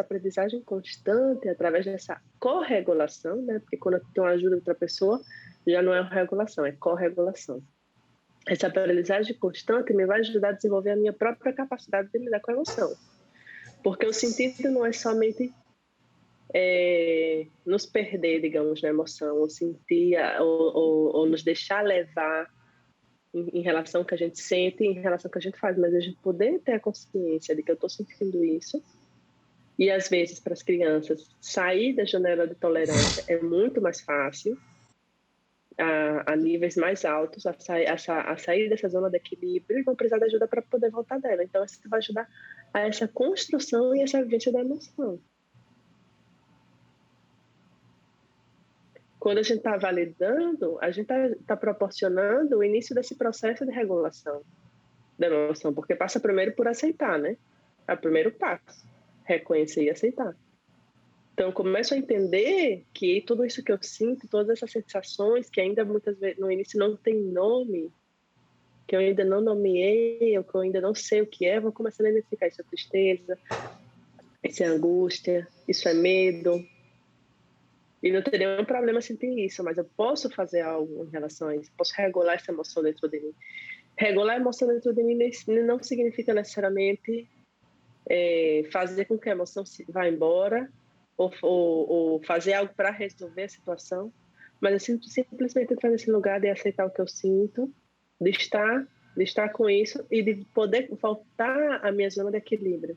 aprendizagem constante, através dessa corregulação, né? Porque quando eu tenho a ajuda de outra pessoa, já não é regulação, é corregulação. Essa aprendizagem constante me vai ajudar a desenvolver a minha própria capacidade de lidar com a emoção. Porque o sentido não é somente nos perder, digamos, na emoção, ou sentir, ou nos deixar levar em relação ao que a gente sente, em relação ao que a gente faz, mas a gente poder ter a consciência de que eu estou sentindo isso. E, às vezes, para as crianças, sair da janela de tolerância é muito mais fácil, a níveis mais altos, a sair dessa zona de equilíbrio, e vão precisar de ajuda para poder voltar dela. Então, isso vai ajudar a essa construção e essa vivência da emoção. Quando a gente está validando, a gente está proporcionando o início desse processo de regulação da emoção, porque passa primeiro por aceitar, né? É o primeiro passo, reconhecer e aceitar. Então, eu começo a entender que tudo isso que eu sinto, todas essas sensações que ainda muitas vezes no início não tem nome, que eu ainda não nomeei, ou que eu ainda não sei o que é, vou começando a identificar isso é tristeza, isso é angústia, isso é medo. E não teria nenhum problema sentir isso, mas eu posso fazer algo em relação a isso, posso regular essa emoção dentro de mim. Regular a emoção dentro de mim não significa necessariamente fazer com que a emoção vá embora, ou fazer algo para resolver a situação, mas eu simplesmente entrar nesse lugar de aceitar o que eu sinto, de estar com isso e de poder voltar à minha zona de equilíbrio.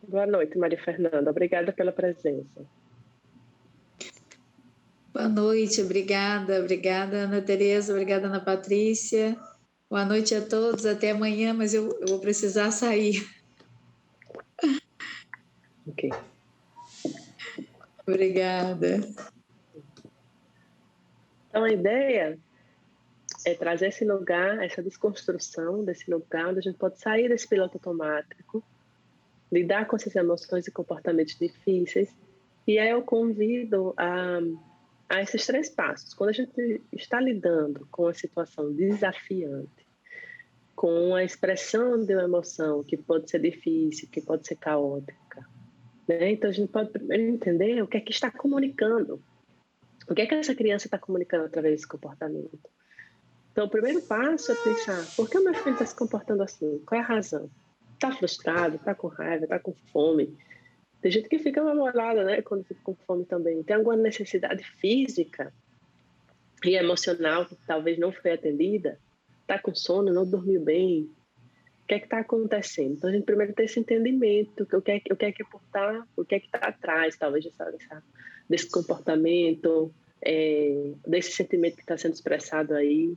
Boa noite, Maria Fernanda. Obrigada pela presença. Boa noite, obrigada, Ana Tereza, obrigada, Ana Patrícia. Boa noite a todos, até amanhã, mas eu vou precisar sair. Ok. Obrigada. Então, a ideia é trazer esse lugar, essa desconstrução desse lugar onde a gente pode sair desse piloto automático, lidar com essas emoções e comportamentos difíceis. E aí eu convido a esses 3 passos. Quando a gente está lidando com uma situação desafiante, com a expressão de uma emoção que pode ser difícil, que pode ser caótica, né? Então a gente pode primeiro entender o que é que está comunicando, o que é que essa criança está comunicando através desse comportamento. Então o primeiro passo é pensar, por que o meu filho está se comportando assim? Qual é a razão? Está frustrado, está com raiva, está com fome? Tem gente que fica mal-humorada, né, quando fica com fome também. Tem alguma necessidade física e emocional que talvez não foi atendida? Está com sono, não dormiu bem? O que é que está acontecendo? Então, a gente primeiro tem esse entendimento, o que é que o que é que está atrás, talvez, desse comportamento, desse sentimento que está sendo expressado aí.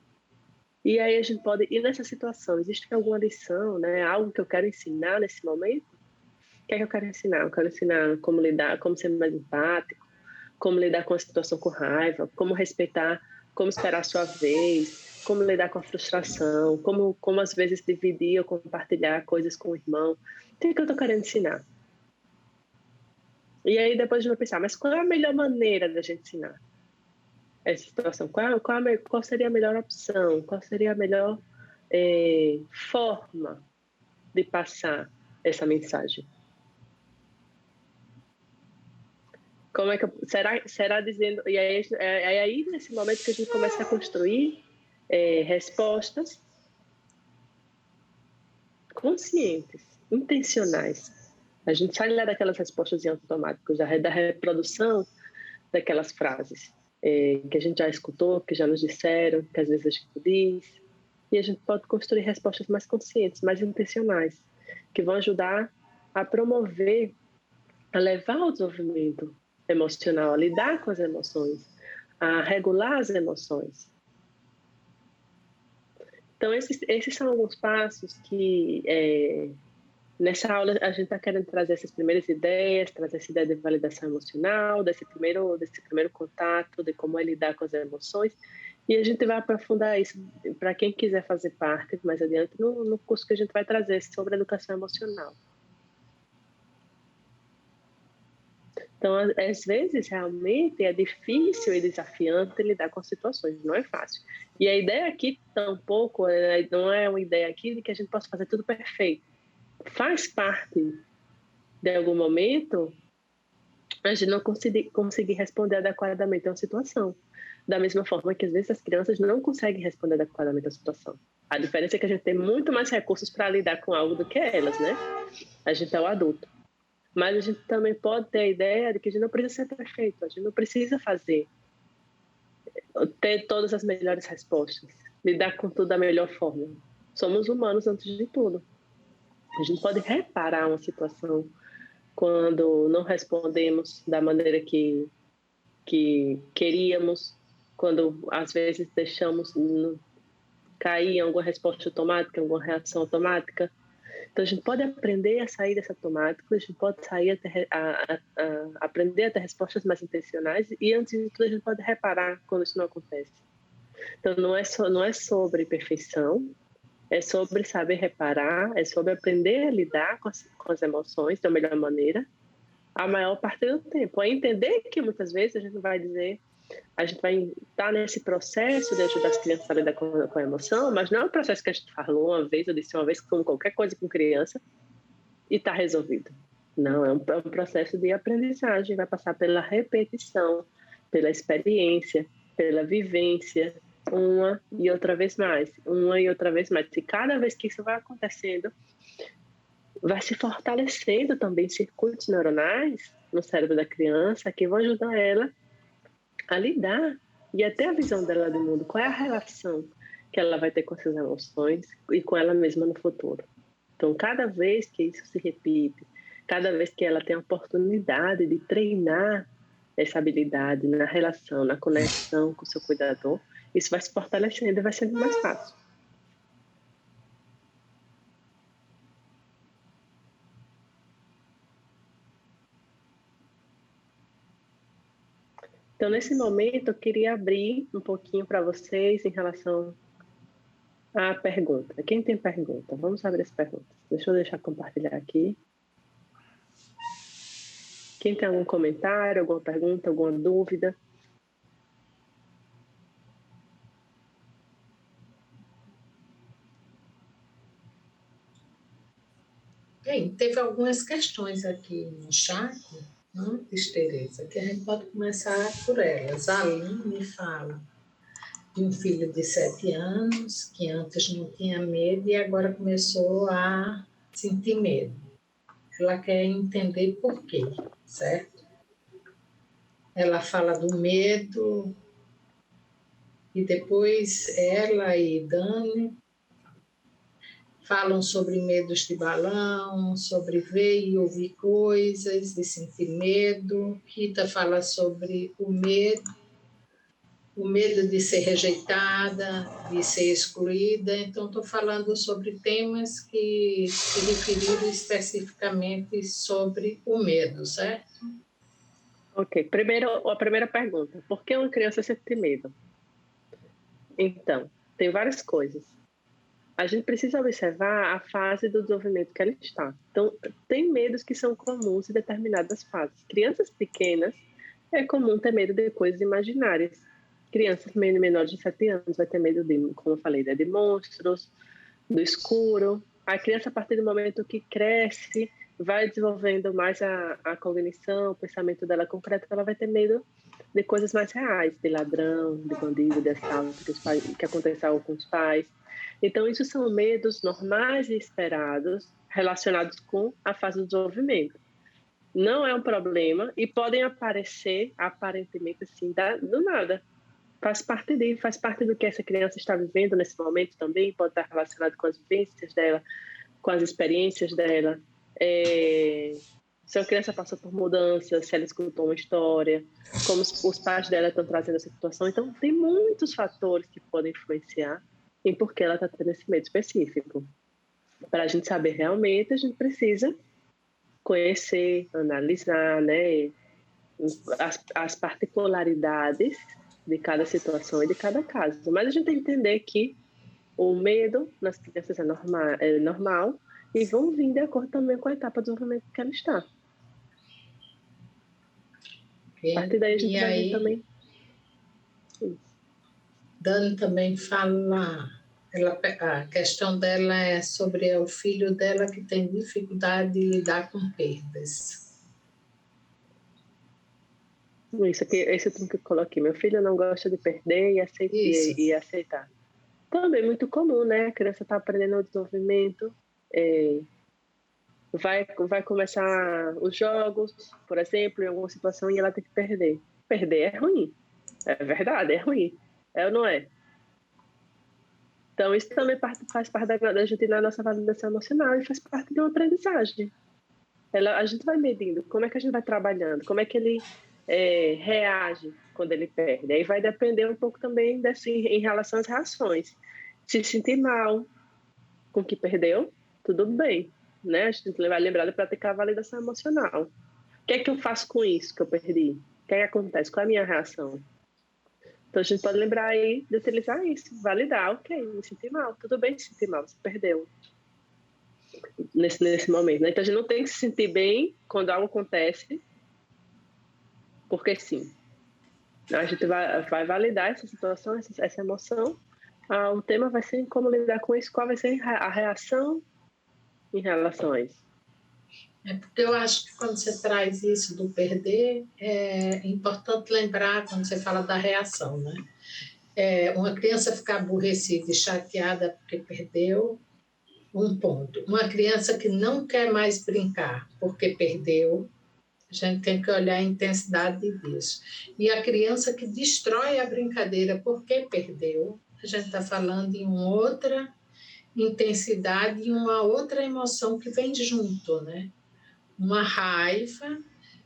E aí a gente pode ir nessa situação. Existe alguma lição, né? Algo que eu quero ensinar nesse momento? O que é que eu quero ensinar? Eu quero ensinar como lidar, como ser mais empático, como lidar com a situação com raiva, como respeitar, como esperar a sua vez, como lidar com a frustração, como às vezes dividir ou compartilhar coisas com o irmão. O que é que eu estou querendo ensinar? E aí depois a gente vai pensar, mas qual é a melhor maneira da gente ensinar essa situação? Qual seria a melhor opção? Qual seria a melhor forma de passar essa mensagem? Como é que será dizendo, e aí, é aí nesse momento que a gente começa a construir respostas conscientes, intencionais. A gente sai lá daquelas respostas em automático, da reprodução daquelas frases que a gente já escutou, que já nos disseram, que às vezes a gente diz, e a gente pode construir respostas mais conscientes, mais intencionais, que vão ajudar a promover, a levar ao desenvolvimento emocional, a lidar com as emoções, a regular as emoções. Então, esses são alguns passos que, nessa aula, a gente está querendo trazer essas primeiras ideias, trazer essa ideia de validação emocional, desse primeiro contato, de como é lidar com as emoções, e a gente vai aprofundar isso para quem quiser fazer parte mais adiante no curso que a gente vai trazer sobre educação emocional. Então, às vezes, realmente é difícil e desafiante lidar com situações, não é fácil. E a ideia aqui, tampouco, não é uma ideia aqui de que a gente possa fazer tudo perfeito. Faz parte, de algum momento, a gente não conseguir responder adequadamente a uma situação. Da mesma forma que, às vezes, as crianças não conseguem responder adequadamente à situação. A diferença é que a gente tem muito mais recursos para lidar com algo do que elas, né? A gente é o adulto. Mas a gente também pode ter a ideia de que a gente não precisa ser perfeito, a gente não precisa ter todas as melhores respostas, lidar com tudo da melhor forma. Somos humanos antes de tudo. A gente pode reparar uma situação quando não respondemos da maneira que queríamos, quando às vezes deixamos cair em alguma resposta automática, alguma reação automática. Então a gente pode aprender a sair dessa automática, a gente pode sair aprender a ter respostas mais intencionais e, antes de tudo, a gente pode reparar quando isso não acontece. Então não é sobre perfeição, é sobre saber reparar, é sobre aprender a lidar com as emoções da melhor maneira a maior parte do tempo. É entender que muitas vezes a gente vai estar nesse processo de ajudar as crianças a lidar com a emoção, mas não é um processo que a gente falou uma vez, eu disse uma vez, como qualquer coisa com criança, e está resolvido. Não, é um processo de aprendizagem, vai passar pela repetição, pela experiência, pela vivência, uma e outra vez mais. E cada vez que isso vai acontecendo, vai se fortalecendo também circuitos neuronais no cérebro da criança que vão ajudar ela a lidar e até a visão dela do mundo. Qual é a relação que ela vai ter com essas emoções e com ela mesma no futuro. Então, cada vez que isso se repite, cada vez que ela tem a oportunidade de treinar essa habilidade na relação, na conexão com o seu cuidador, isso vai se fortalecendo e vai sendo mais fácil. Então, nesse momento, eu queria abrir um pouquinho para vocês em relação à pergunta. Quem tem pergunta? Vamos abrir as perguntas. Deixa eu compartilhar aqui. Quem tem algum comentário, alguma pergunta, alguma dúvida? Bem, teve algumas questões aqui no chat, antes, Tereza, que a gente pode começar por elas. A Aline fala de um filho de 7 anos, que antes não tinha medo e agora começou a sentir medo. Ela quer entender por quê, certo? Ela fala do medo e depois ela e Dani falam sobre medos de balão, sobre ver e ouvir coisas, de sentir medo. Rita fala sobre o medo de ser rejeitada, de ser excluída. Então, estou falando sobre temas que se referiram especificamente sobre o medo, certo? Ok. Primeiro, a primeira pergunta. Por que uma criança sente medo? Então, tem várias coisas. A gente precisa observar a fase do desenvolvimento que ela está. Então, tem medos que são comuns em determinadas fases. Crianças pequenas, é comum ter medo de coisas imaginárias. Crianças menores de 7 anos vai ter medo de, como eu falei, de monstros, do escuro. A criança, a partir do momento que cresce, vai desenvolvendo mais a cognição, o pensamento dela concreto, ela vai ter medo de coisas mais reais, de ladrão, de bandido, de assalto, que aconteceu com os pais. Então, isso são medos normais e esperados relacionados com a fase do desenvolvimento. Não é um problema e podem aparecer, aparentemente, assim, do nada. Faz parte do que essa criança está vivendo nesse momento também, pode estar relacionado com as vivências dela, com as experiências dela. Se a criança passou por mudanças, se ela escutou uma história, como os pais dela estão trazendo essa situação. Então, tem muitos fatores que podem influenciar em por que ela está tendo esse medo específico. Para a gente saber realmente, a gente precisa conhecer, analisar, né, as particularidades de cada situação e de cada caso. Mas a gente tem que entender que o medo nas crianças é normal e vão vir de acordo também com a etapa de desenvolvimento que ela está. A partir daí a gente vai ver também. Dani também fala, a questão dela é sobre o filho dela que tem dificuldade de lidar com perdas. Isso aqui, esse último que eu coloquei. Meu filho não gosta de perder Isso. e aceitar. Também muito comum, né? A criança está aprendendo o desenvolvimento, vai começar os jogos, por exemplo, em alguma situação e ela tem que perder. Perder é ruim. É verdade, é ruim. É ou não é? Então, isso também faz parte da gente na nossa validação emocional e faz parte de uma aprendizagem. A gente vai medindo como é que a gente vai trabalhando, como é que ele reage quando ele perde. Aí vai depender um pouco também em relação às reações. Se sentir mal com o que perdeu, tudo bem, né? A gente vai lembrar de praticar a validação emocional. O que é que eu faço com isso que eu perdi? O que é que acontece? Qual é a minha reação? Então a gente pode lembrar aí de utilizar isso, validar, ok, me senti mal, tudo bem se sentir mal, você perdeu nesse momento, né? Então a gente não tem que se sentir bem quando algo acontece, porque sim. A gente vai validar essa situação, essa emoção. O tema vai ser como lidar com isso, qual vai ser a reação em relação a isso. Porque eu acho que quando você traz isso do perder, é importante lembrar, quando você fala da reação, né? Uma criança ficar aborrecida e chateada porque perdeu, um ponto. Uma criança que não quer mais brincar porque perdeu, a gente tem que olhar a intensidade disso. E a criança que destrói a brincadeira porque perdeu, a gente está falando em uma outra intensidade e uma outra emoção que vem junto, né? Uma raiva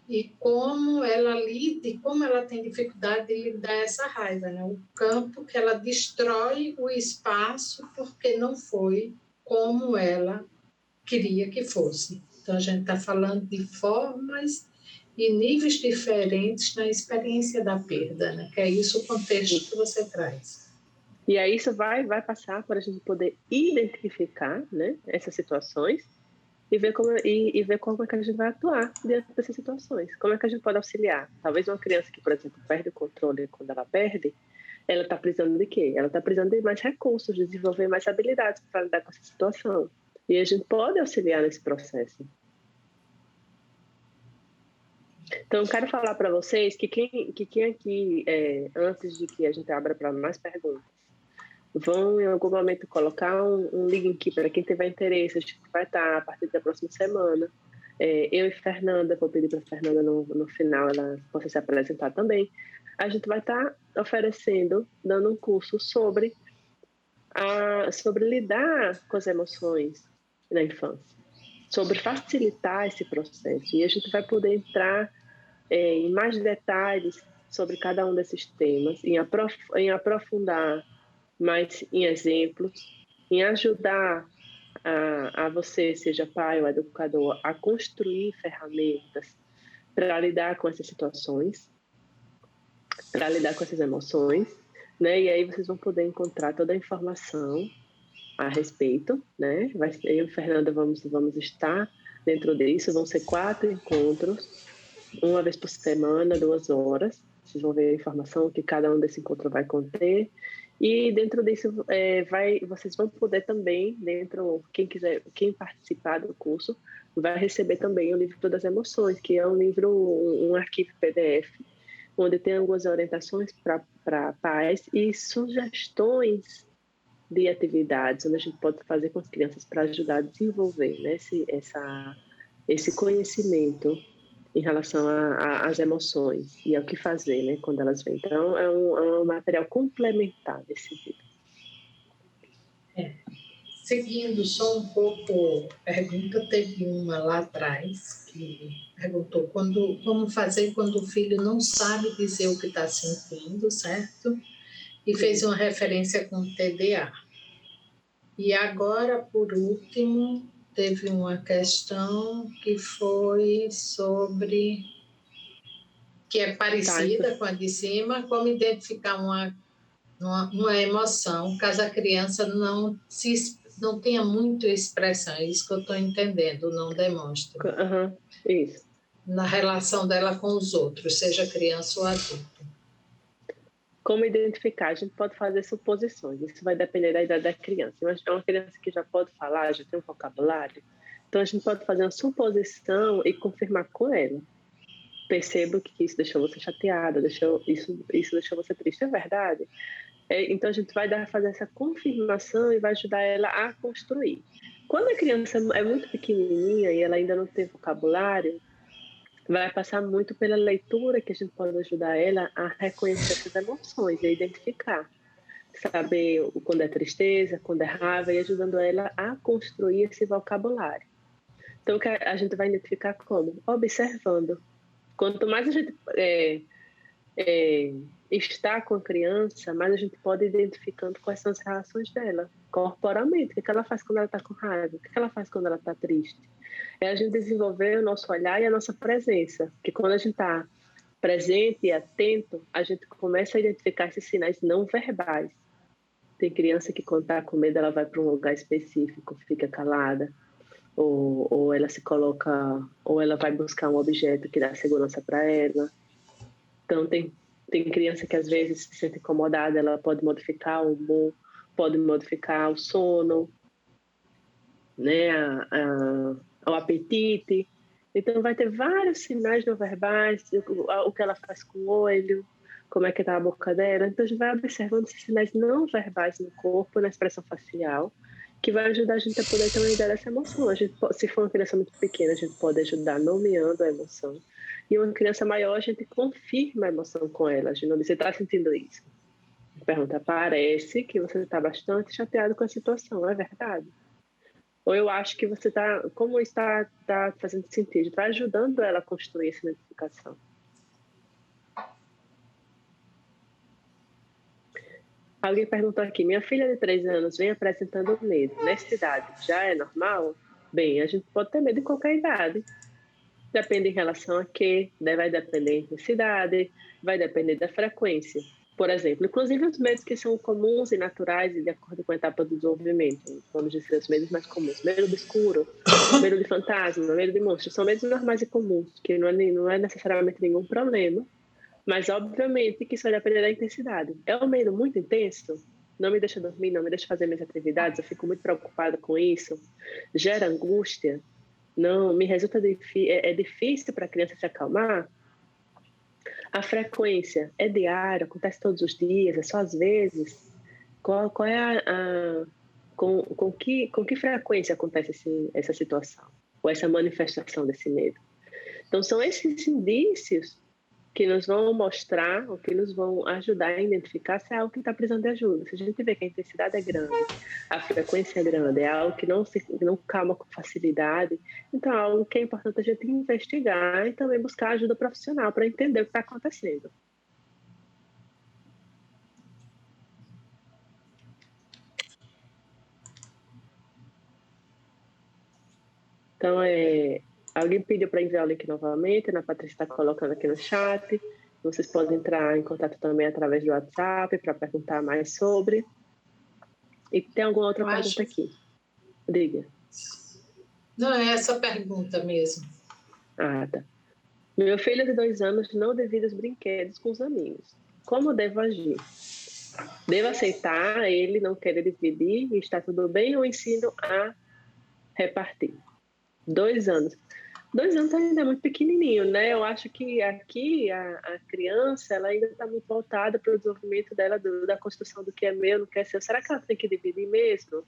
e como ela lida e como ela tem dificuldade de lidar essa raiva, né? O campo que ela destrói o espaço porque não foi como ela queria que fosse. Então a gente está falando de formas e níveis diferentes na experiência da perda, né? Que é isso o contexto que você traz. E aí isso vai passar para a gente poder identificar, né, essas situações e ver como é que a gente vai atuar diante dessas situações. Como é que a gente pode auxiliar? Talvez uma criança que, por exemplo, perde o controle quando ela perde, ela está precisando de quê? Ela está precisando de mais recursos, de desenvolver mais habilidades para lidar com essa situação. E a gente pode auxiliar nesse processo. Então, eu quero falar para vocês que quem aqui, antes de que a gente abra para mais perguntas, vão em algum momento colocar um link aqui para quem tiver interesse. A gente vai estar a partir da próxima semana. Eu e Fernanda, vou pedir para a Fernanda no final ela possa se apresentar também. A gente vai estar oferecendo, dando um curso sobre lidar com as emoções na infância, sobre facilitar esse processo. E a gente vai poder entrar em mais detalhes sobre cada um desses temas, em aprofundar mais em exemplos, em ajudar a você, seja pai ou educador, a construir ferramentas para lidar com essas situações, para lidar com essas emoções, né? E aí vocês vão poder encontrar toda a informação a respeito, né? Eu e Fernanda vamos estar dentro disso, vão ser 4 encontros, uma vez por semana, 2 horas. Vocês vão ver a informação que cada um desse encontro vai conter. E dentro disso, vocês vão poder também, quem participar do curso, vai receber também o livro das emoções, que é um arquivo PDF, onde tem algumas orientações para pais e sugestões de atividades, onde a gente pode fazer com as crianças para ajudar a desenvolver, né, esse conhecimento em relação às emoções e ao que fazer, né, quando elas vêm. Então, é um material complementar desse livro. Seguindo só um pouco a pergunta, teve uma lá atrás que perguntou como fazer quando o filho não sabe dizer o que está sentindo, certo? E fez uma referência com TDA. E agora, por último, teve uma questão que foi sobre, que é parecida com a de cima, como identificar uma emoção, caso a criança não tenha muita expressão, é isso que eu estou entendendo, não demonstra. Isso. Na relação dela com os outros, seja criança ou adulto. Como identificar? A gente pode fazer suposições, isso vai depender da idade da criança. Mas é uma criança que já pode falar, já tem um vocabulário, então a gente pode fazer uma suposição e confirmar com ela. percebo que isso deixou você chateada, isso deixou você triste, é verdade? Então a gente vai fazer essa confirmação e vai ajudar ela a construir. Quando a criança é muito pequenininha e ela ainda não tem vocabulário, vai passar muito pela leitura, que a gente pode ajudar ela a reconhecer essas emoções, a identificar, saber quando é tristeza, quando é raiva, e ajudando ela a construir esse vocabulário. Então a gente vai identificar como? Observando. Quanto mais a gente está com a criança, mais a gente pode ir identificando quais são as reações dela, corporalmente. O que ela faz quando ela está com raiva? O que ela faz quando ela está triste? É a gente desenvolver o nosso olhar e a nossa presença. Porque quando a gente está presente e atento, a gente começa a identificar esses sinais não verbais. Tem criança que quando está com medo, ela vai para um lugar específico, fica calada, ou ela se coloca, ou ela vai buscar um objeto que dá segurança para ela. Então, tem criança que às vezes se sente incomodada, ela pode modificar o humor, pode modificar o sono, né, o apetite. Então, vai ter vários sinais não verbais, o que ela faz com o olho, como é que está a boca dela. Então, a gente vai observando esses sinais não verbais no corpo, na expressão facial, que vai ajudar a gente a poder ter uma ideia dessa emoção. Se for uma criança muito pequena, a gente pode ajudar nomeando a emoção. E uma criança maior, a gente confirma a emoção com ela. A gente não diz, você está sentindo isso? Pergunta, parece que você está bastante chateado com a situação, é verdade? Ou eu acho que você está, como está fazendo sentido? Está ajudando ela a construir essa identificação. Alguém perguntou aqui, minha filha de 3 anos vem apresentando medo. Nessa idade, já é normal? Bem, a gente pode ter medo em qualquer idade. Depende em relação a quê? Vai depender da intensidade, vai depender da frequência. Por exemplo, inclusive os medos que são comuns e naturais e de acordo com a etapa do desenvolvimento. Vamos dizer, os medos mais comuns. Medo do escuro, medo de fantasma, medo de monstros. São medos normais e comuns, que não é necessariamente nenhum problema. Mas, obviamente, que isso vai depender da intensidade. É um medo muito intenso? Não me deixa dormir, não me deixa fazer minhas atividades, eu fico muito preocupada com isso. Gera angústia? Não, me resulta difícil para a criança se acalmar? A frequência é diária, acontece todos os dias, é só às vezes? Qual é com que frequência acontece essa situação? Ou essa manifestação desse medo? Então, são esses indícios que nos vão mostrar, ou que nos vão ajudar a identificar se é algo que está precisando de ajuda. Se a gente vê que a intensidade é grande, a frequência é grande, é algo que não calma com facilidade, então é algo que é importante a gente investigar e também buscar ajuda profissional para entender o que está acontecendo. Então, alguém pediu para enviar o link novamente, a Patrícia está colocando aqui no chat. Vocês podem entrar em contato também através do WhatsApp para perguntar mais sobre. E tem alguma outra pergunta aqui? Diga. Não, é essa pergunta mesmo. Ah, tá. Meu filho de 2 anos não divide os brinquedos com os amigos. Como devo agir? Devo aceitar ele não querer dividir e está tudo bem ou ensino a repartir? 2 anos. 2 anos ainda é muito pequenininho, né? Eu acho que aqui a criança ela ainda está muito voltada para o desenvolvimento dela, da construção do que é meu, não quer ser. Será que ela tem que dividir mesmo?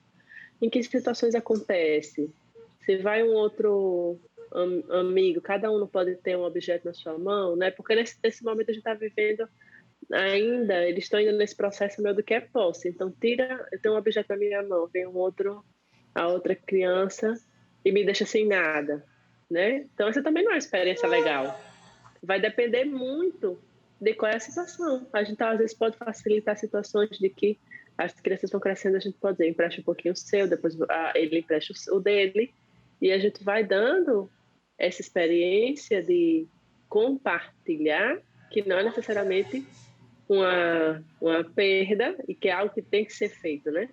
Em que situações acontece? Se vai um outro amigo, cada um não pode ter um objeto na sua mão, né? Porque nesse momento a gente está vivendo ainda, eles estão indo nesse processo meu do que é posse. Então, eu tenho um objeto na minha mão, vem a outra criança e me deixa sem nada, né? Então, essa também não é uma experiência legal. Vai depender muito de qual é a situação. A gente, às vezes, pode facilitar situações de que as crianças vão crescendo, a gente pode dizer, empresta um pouquinho o seu, depois ele empresta o dele, e a gente vai dando essa experiência de compartilhar, que não é necessariamente uma perda, e que é algo que tem que ser feito, né?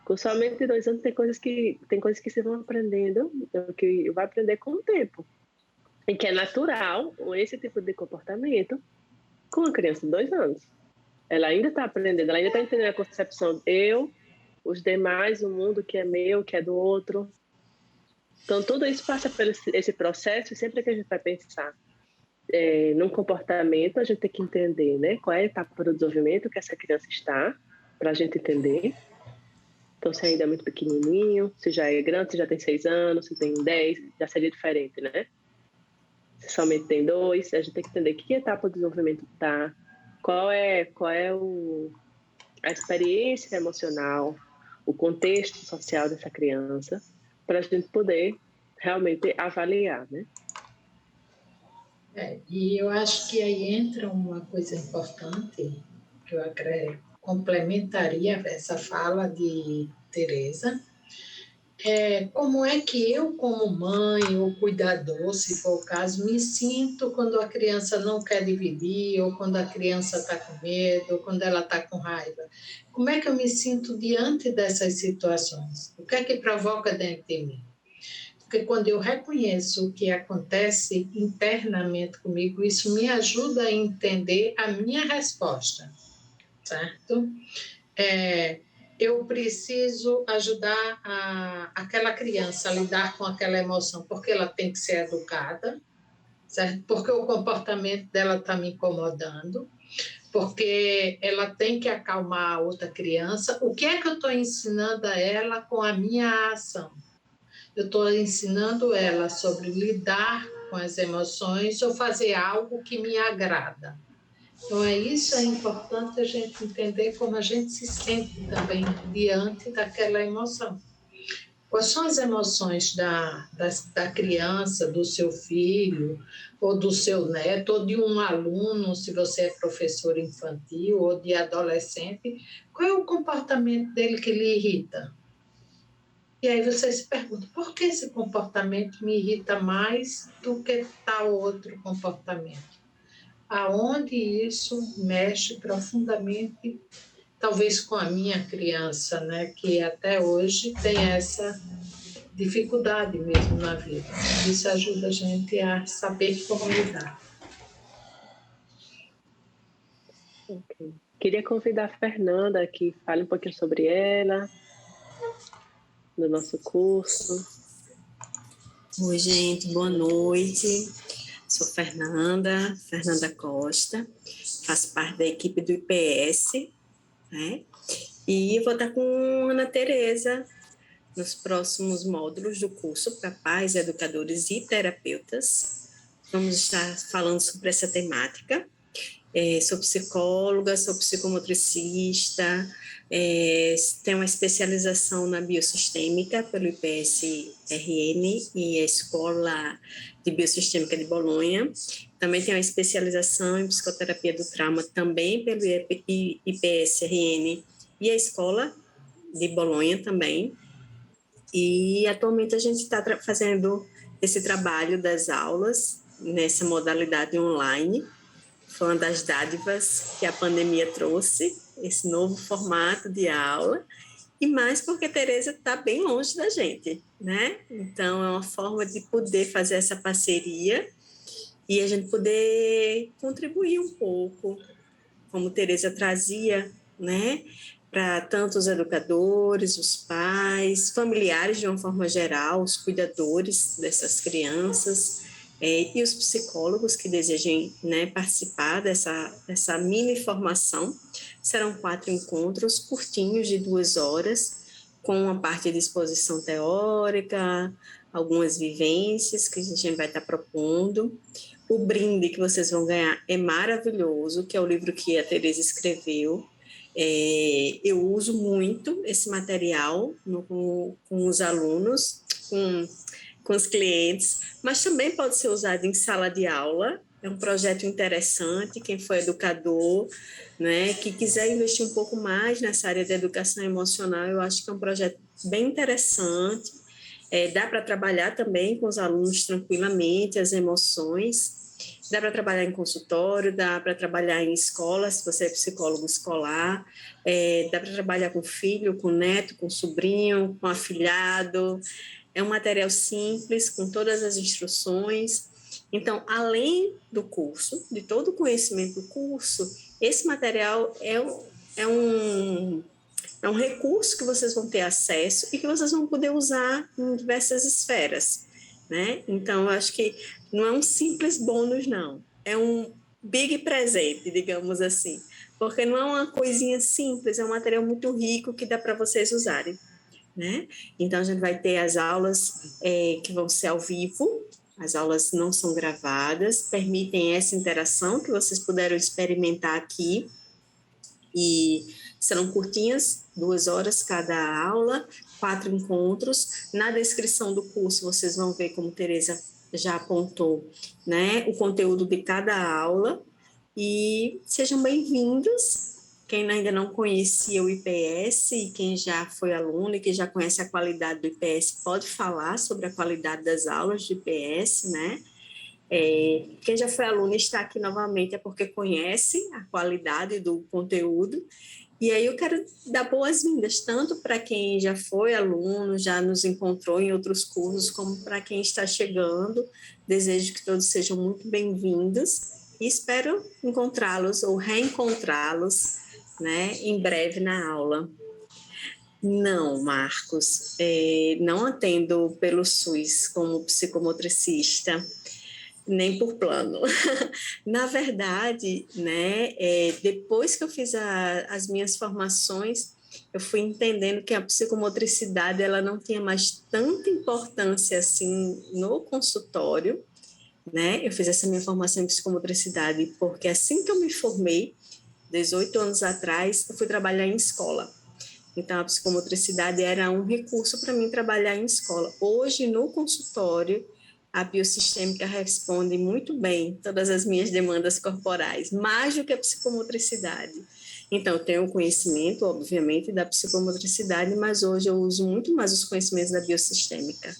Com somente 2 anos tem coisas que se vão aprendendo, que vai aprender com o tempo. E que é natural esse tipo de comportamento com uma criança de 2 anos. Ela ainda está aprendendo, ela ainda está entendendo a concepção os demais, o mundo que é meu, que é do outro. Então, tudo isso passa por esse processo, e sempre que a gente vai pensar num comportamento, a gente tem que entender, né, qual é a etapa do desenvolvimento que essa criança está, para a gente entender. Então, se ainda é muito pequenininho, se já é grande, se já tem 6 anos, se tem 10, já seria diferente, né? Se somente tem 2, a gente tem que entender que etapa do desenvolvimento está, qual é a experiência emocional, o contexto social dessa criança, para a gente poder realmente avaliar, né? E eu acho que aí entra uma coisa importante, que eu complementaria essa fala de Tereza, como é que eu, como mãe ou cuidador, se for o caso, me sinto quando a criança não quer dividir, ou quando a criança está com medo, ou quando ela está com raiva. Como é que eu me sinto diante dessas situações? O que é que provoca dentro de mim? Porque quando eu reconheço o que acontece internamente comigo, isso me ajuda a entender a minha resposta, certo? Eu preciso ajudar aquela criança a lidar com aquela emoção, porque ela tem que ser educada, certo? Porque o comportamento dela está me incomodando, porque ela tem que acalmar a outra criança. O que é que eu estou ensinando a ela com a minha ação? Eu estou ensinando ela sobre lidar com as emoções ou fazer algo que me agrada. Então, isso é importante a gente entender como a gente se sente também diante daquela emoção. Quais são as emoções da criança, do seu filho, ou do seu neto, ou de um aluno, se você é professor infantil, ou de adolescente? Qual é o comportamento dele que lhe irrita? E aí você se pergunta, por que esse comportamento me irrita mais do que tal outro comportamento? Aonde isso mexe profundamente, talvez com a minha criança, né, que até hoje tem essa dificuldade mesmo na vida. Isso ajuda a gente a saber como lidar. Okay. Queria convidar a Fernanda que fale um pouquinho sobre ela, no nosso curso. Oi, gente, boa noite. Sou Fernanda Costa, faço parte da equipe do IPS, né? E vou estar com Ana Tereza nos próximos módulos do curso para pais, educadores e terapeutas. Vamos estar falando sobre essa temática. Sou psicóloga, sou psicomotricista, tenho uma especialização na biosistêmica pelo IPS-RN e a Escola de Biosistêmica de Bolonha. Também tenho uma especialização em psicoterapia do trauma também pelo IPS-RN e a Escola de Bolonha também. E atualmente a gente está fazendo esse trabalho das aulas nessa modalidade online. Foi uma das dádivas que a pandemia trouxe, esse novo formato de aula, e mais porque Tereza está bem longe da gente, né? Então, é uma forma de poder fazer essa parceria e a gente poder contribuir um pouco, como Tereza trazia, né? Para tanto os educadores, os pais, familiares de uma forma geral, os cuidadores dessas crianças, e os psicólogos que desejem, né, participar dessa mini formação. Serão 4 encontros curtinhos de 2 horas, com uma parte de exposição teórica, algumas vivências que a gente vai estar propondo. O brinde que vocês vão ganhar é maravilhoso, que é o livro que a Tereza escreveu. Eu uso muito esse material com os alunos, com os clientes, mas também pode ser usado em sala de aula. É um projeto interessante. Quem for educador, né, que quiser investir um pouco mais nessa área de educação emocional, eu acho que é um projeto bem interessante. Dá para trabalhar também com os alunos tranquilamente as emoções. Dá para trabalhar em consultório, dá para trabalhar em escola, se você é psicólogo escolar, dá para trabalhar com filho, com neto, com sobrinho, com afilhado. É um material simples, com todas as instruções. Então, além do curso, de todo o conhecimento do curso, esse material é um recurso que vocês vão ter acesso e que vocês vão poder usar em diversas esferas, né? Então, eu acho que não é um simples bônus, não. é um big presente, digamos assim, porque não é uma coisinha simples, é um material muito rico que dá para vocês usarem, né? Então, a gente vai ter as aulas que vão ser ao vivo, as aulas não são gravadas, permitem essa interação que vocês puderam experimentar aqui, e serão curtinhas, 2 horas cada aula, 4 encontros. Na descrição do curso vocês vão ver, como Tereza já apontou, né, o conteúdo de cada aula. E sejam bem-vindos. Quem ainda não conhecia o IPS e quem já foi aluno e que já conhece a qualidade do IPS pode falar sobre a qualidade das aulas do IPS, né? Quem já foi aluno e está aqui novamente é porque conhece a qualidade do conteúdo. E aí eu quero dar boas-vindas, tanto para quem já foi aluno, já nos encontrou em outros cursos, como para quem está chegando. Desejo que todos sejam muito bem-vindos e espero encontrá-los ou reencontrá-los, né, em breve na aula. Não, Marcos, não atendo pelo SUS como psicomotricista, nem por plano. Na verdade, né, depois que eu fiz as minhas formações, eu fui entendendo que a psicomotricidade ela não tinha mais tanta importância assim no consultório, né? Eu fiz essa minha formação em psicomotricidade porque assim que eu me formei, 18 anos atrás, eu fui trabalhar em escola. Então, a psicomotricidade era um recurso para mim trabalhar em escola. Hoje, no consultório, a biosistêmica responde muito bem todas as minhas demandas corporais, mais do que a psicomotricidade. Então, eu tenho conhecimento, obviamente, da psicomotricidade, mas hoje eu uso muito mais os conhecimentos da biosistêmica.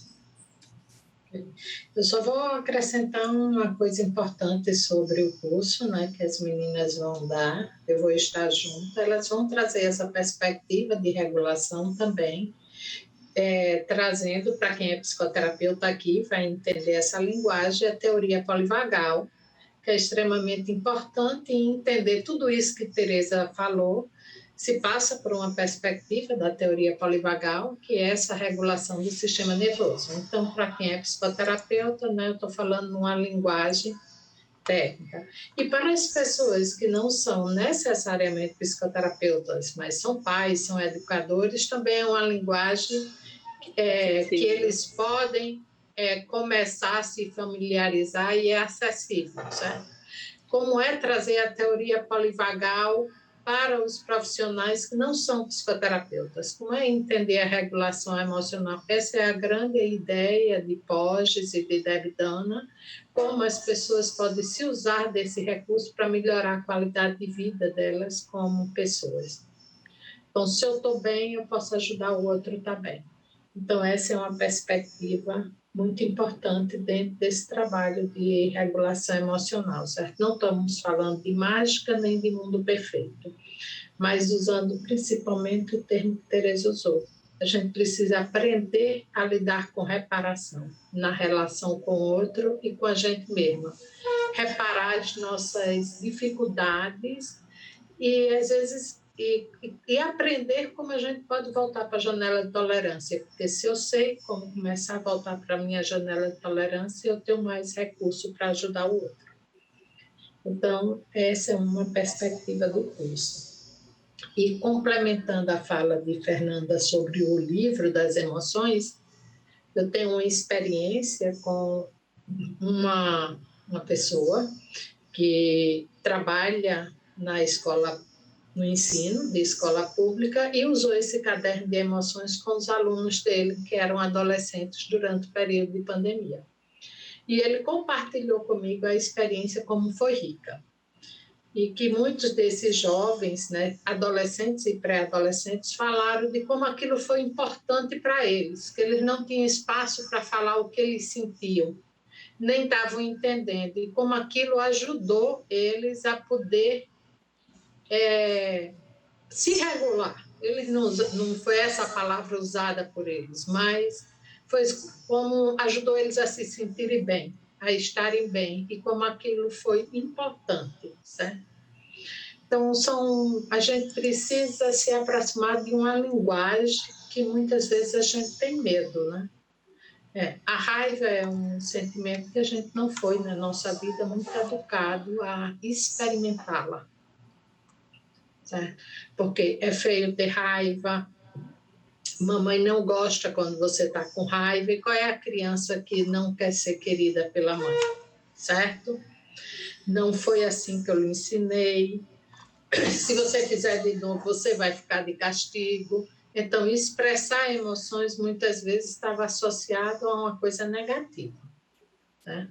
Eu só vou acrescentar uma coisa importante sobre o curso, né, que as meninas vão dar. Eu vou estar junto, elas vão trazer essa perspectiva de regulação também, trazendo para quem é psicoterapeuta aqui, vai entender essa linguagem, a teoria polivagal, que é extremamente importante em entender tudo isso que Tereza falou, se passa por uma perspectiva da teoria polivagal, que é essa regulação do sistema nervoso. Então, para quem é psicoterapeuta, né, eu estou falando numa linguagem técnica. E para as pessoas que não são necessariamente psicoterapeutas, mas são pais, são educadores, também é uma linguagem que eles podem começar a se familiarizar e é acessível, certo? Como é trazer a teoria polivagal para os profissionais que não são psicoterapeutas? Como é entender a regulação emocional? Essa é a grande ideia de Porges e de Debdana, como as pessoas podem se usar desse recurso para melhorar a qualidade de vida delas como pessoas. Então, se eu estou bem, eu posso ajudar o outro também. Então, essa é uma perspectiva muito importante dentro desse trabalho de regulação emocional, certo? Não estamos falando de mágica nem de mundo perfeito, mas usando principalmente o termo que Tereza usou. A gente precisa aprender a lidar com reparação na relação com o outro e com a gente mesma. Reparar as nossas dificuldades e, às vezes, e aprender como a gente pode voltar para a janela de tolerância, porque se eu sei como começar a voltar para a minha janela de tolerância, eu tenho mais recurso para ajudar o outro. Então, essa é uma perspectiva do curso. E complementando a fala de Fernanda sobre o livro das emoções, eu tenho uma experiência com uma pessoa que trabalha na escola, no ensino de escola pública, e usou esse caderno de emoções com os alunos dele, que eram adolescentes durante o período de pandemia. E ele compartilhou comigo a experiência como foi rica. E que muitos desses jovens, né, adolescentes e pré-adolescentes, falaram de como aquilo foi importante para eles, que eles não tinham espaço para falar o que eles sentiam, nem estavam entendendo, e como aquilo ajudou eles a poder se regular. Eles não foi essa palavra usada por eles, mas foi como ajudou eles a se sentirem bem, a estarem bem, e como aquilo foi importante, certo? Então, a gente precisa se aproximar de uma linguagem que muitas vezes a gente tem medo, né? A raiva é um sentimento que a gente não foi, na nossa vida, muito educado a experimentá-la. Certo? Porque é feio ter raiva, mamãe não gosta quando você está com raiva, e qual é a criança que não quer ser querida pela mãe? Certo? Não foi assim que eu lhe ensinei. Se você fizer de novo, você vai ficar de castigo. Então, expressar emoções muitas vezes estava associado a uma coisa negativa. Né?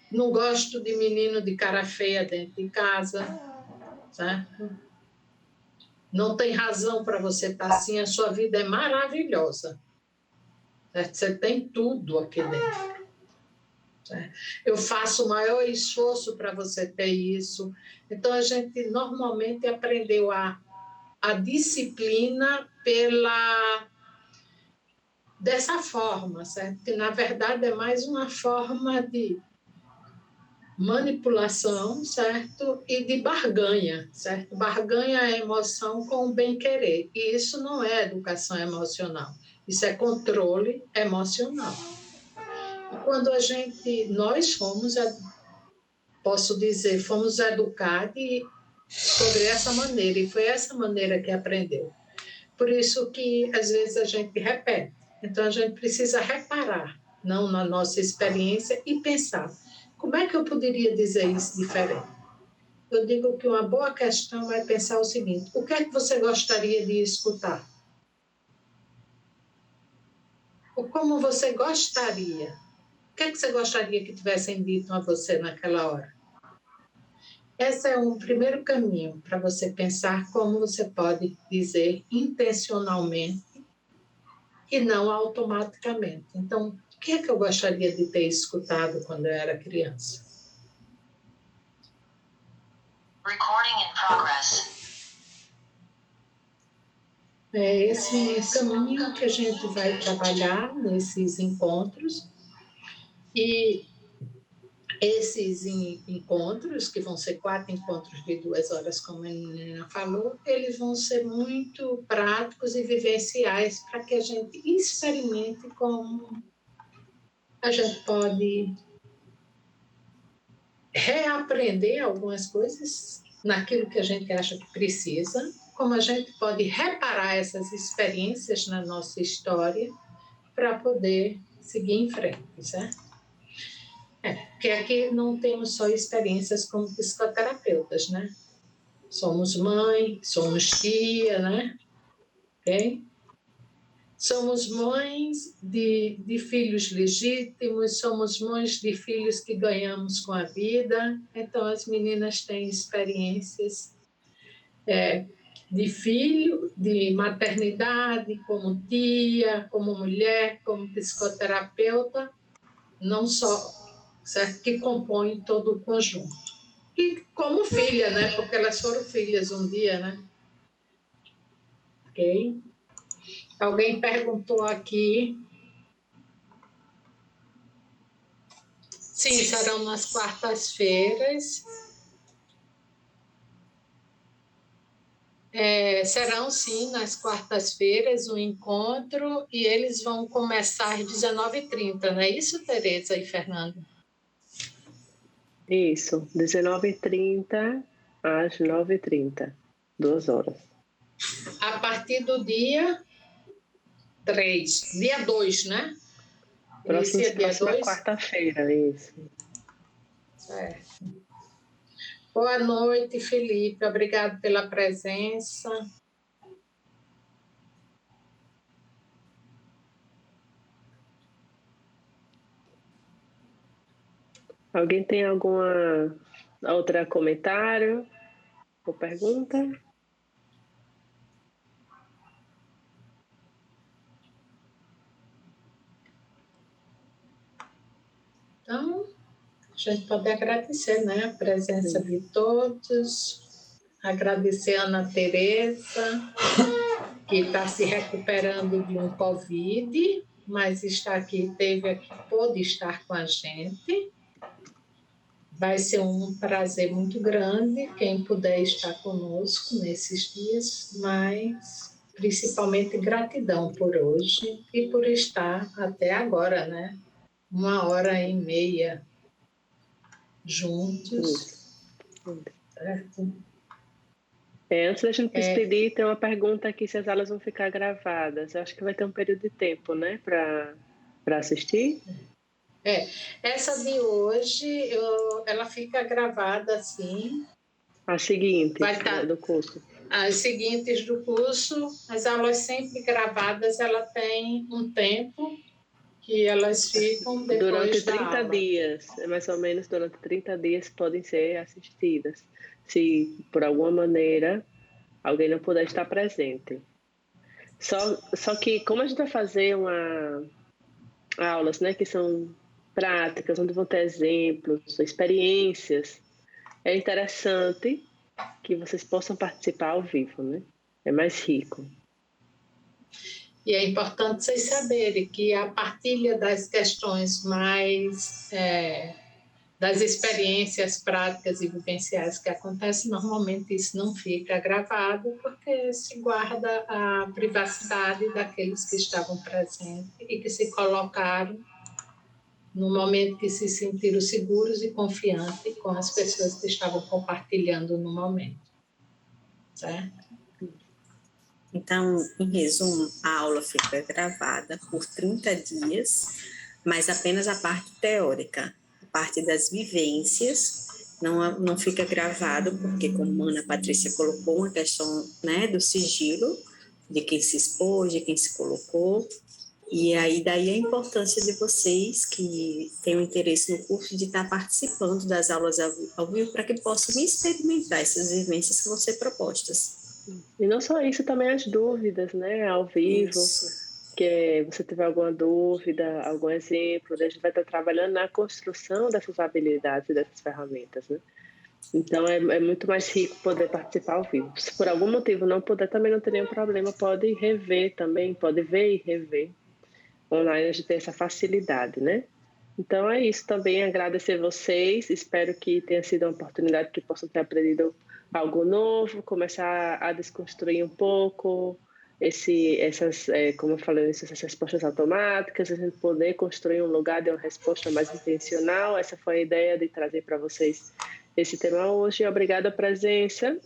Não gosto de menino de cara feia dentro de casa, certo? Não tem razão para você estar assim, a sua vida é maravilhosa. Certo? Você tem tudo aqui dentro. Certo? Eu faço o maior esforço para você ter isso. Então, a gente normalmente aprendeu a disciplina dessa forma, certo? Que, na verdade, é mais uma forma de manipulação, certo? E de barganha, certo? Barganha a emoção com o bem-querer. E isso não é educação emocional. Isso é controle emocional. E quando nós fomos, posso dizer, fomos educados sobre essa maneira, e foi essa maneira que aprendeu. Por isso que, às vezes, a gente repete. Então, a gente precisa reparar, não na nossa experiência, e pensar, como é que eu poderia dizer isso diferente? Eu digo que uma boa questão é pensar o seguinte, o que é que você gostaria de escutar? Ou como você gostaria? O que é que você gostaria que tivessem dito a você naquela hora? Esse é um primeiro caminho para você pensar como você pode dizer intencionalmente e não automaticamente. Então, o que é que eu gostaria de ter escutado quando eu era criança? Recording in progress. É esse caminho que a gente vai trabalhar nesses encontros. E esses encontros, que vão ser 4 encontros de 2 horas, como a menina falou, eles vão ser muito práticos e vivenciais para que a gente experimente como a gente pode reaprender algumas coisas naquilo que a gente acha que precisa, como a gente pode reparar essas experiências na nossa história para poder seguir em frente, certo? Porque aqui não temos só experiências como psicoterapeutas, né? Somos mãe, somos tia, né? Ok? Somos mães de filhos legítimos, somos mães de filhos que ganhamos com a vida. Então, as meninas têm experiências de filho, de maternidade, como tia, como mulher, como psicoterapeuta, não só, certo? Que compõem todo o conjunto. E como filha, né? Porque elas foram filhas um dia, né? Ok? Alguém perguntou aqui. Sim, serão nas quartas-feiras. Serão, sim, nas quartas-feiras um encontro e eles vão começar às 19h30, não é isso, Tereza e Fernando? Isso, 19h30 às 9h30, 2 horas. A partir do dia 3, dia 2, né? Próxima quarta-feira, isso. Certo. Boa noite, Felipe. Obrigado pela presença. Alguém tem alguma outra comentário ou pergunta? Então, a gente pode agradecer, né, a presença de todos, agradecer a Ana Tereza, que está se recuperando de um Covid, mas pôde estar com a gente. Vai ser um prazer muito grande quem puder estar conosco nesses dias, mas principalmente gratidão por hoje e por estar até agora, né? 1h30 juntos. Certo? Antes da gente despedir, tem uma pergunta aqui se as aulas vão ficar gravadas. Eu acho que vai ter um período de tempo, né, para assistir. Essa de hoje, ela fica gravada assim. As seguintes do curso. As seguintes do curso, as aulas sempre gravadas, ela tem um tempo que elas ficam depois durante da 30 aula. dias, mais ou menos durante 30 dias podem ser assistidas, se por alguma maneira alguém não puder estar presente. Só que como a gente vai fazer aulas, né, que são práticas, onde vão ter exemplos, experiências, é interessante que vocês possam participar ao vivo, né? É mais rico. E é importante vocês saberem que a partilha das questões mais, das experiências práticas e vivenciais que acontecem, normalmente isso não fica gravado, porque se guarda a privacidade daqueles que estavam presentes e que se colocaram no momento que se sentiram seguros e confiantes com as pessoas que estavam compartilhando no momento. Certo? Então, em resumo, a aula fica gravada por 30 dias, mas apenas a parte teórica. A parte das vivências não fica gravado, porque, como a Ana Patrícia colocou, uma questão, né, do sigilo, de quem se expôs, de quem se colocou. E aí, daí a importância de vocês que têm um interesse no curso de estar participando das aulas ao vivo para que possam experimentar essas vivências que vão ser propostas. E não só isso, também as dúvidas, né, ao vivo. Isso. Que você tiver alguma dúvida, algum exemplo, a gente vai estar trabalhando na construção dessas habilidades e dessas ferramentas, né? Então, é muito mais rico poder participar ao vivo. Se por algum motivo não puder, também não tem nenhum problema, pode rever também, pode ver e rever. Online a gente tem essa facilidade, né? Então, é isso também, agradecer vocês, espero que tenha sido uma oportunidade que possam ter aprendido algo novo, começar a desconstruir um pouco essas, como eu falei, essas respostas automáticas, a gente poder construir um lugar de uma resposta mais intencional. Essa foi a ideia de trazer para vocês esse tema hoje. Obrigada a presença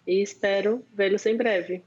e espero vê-los em breve.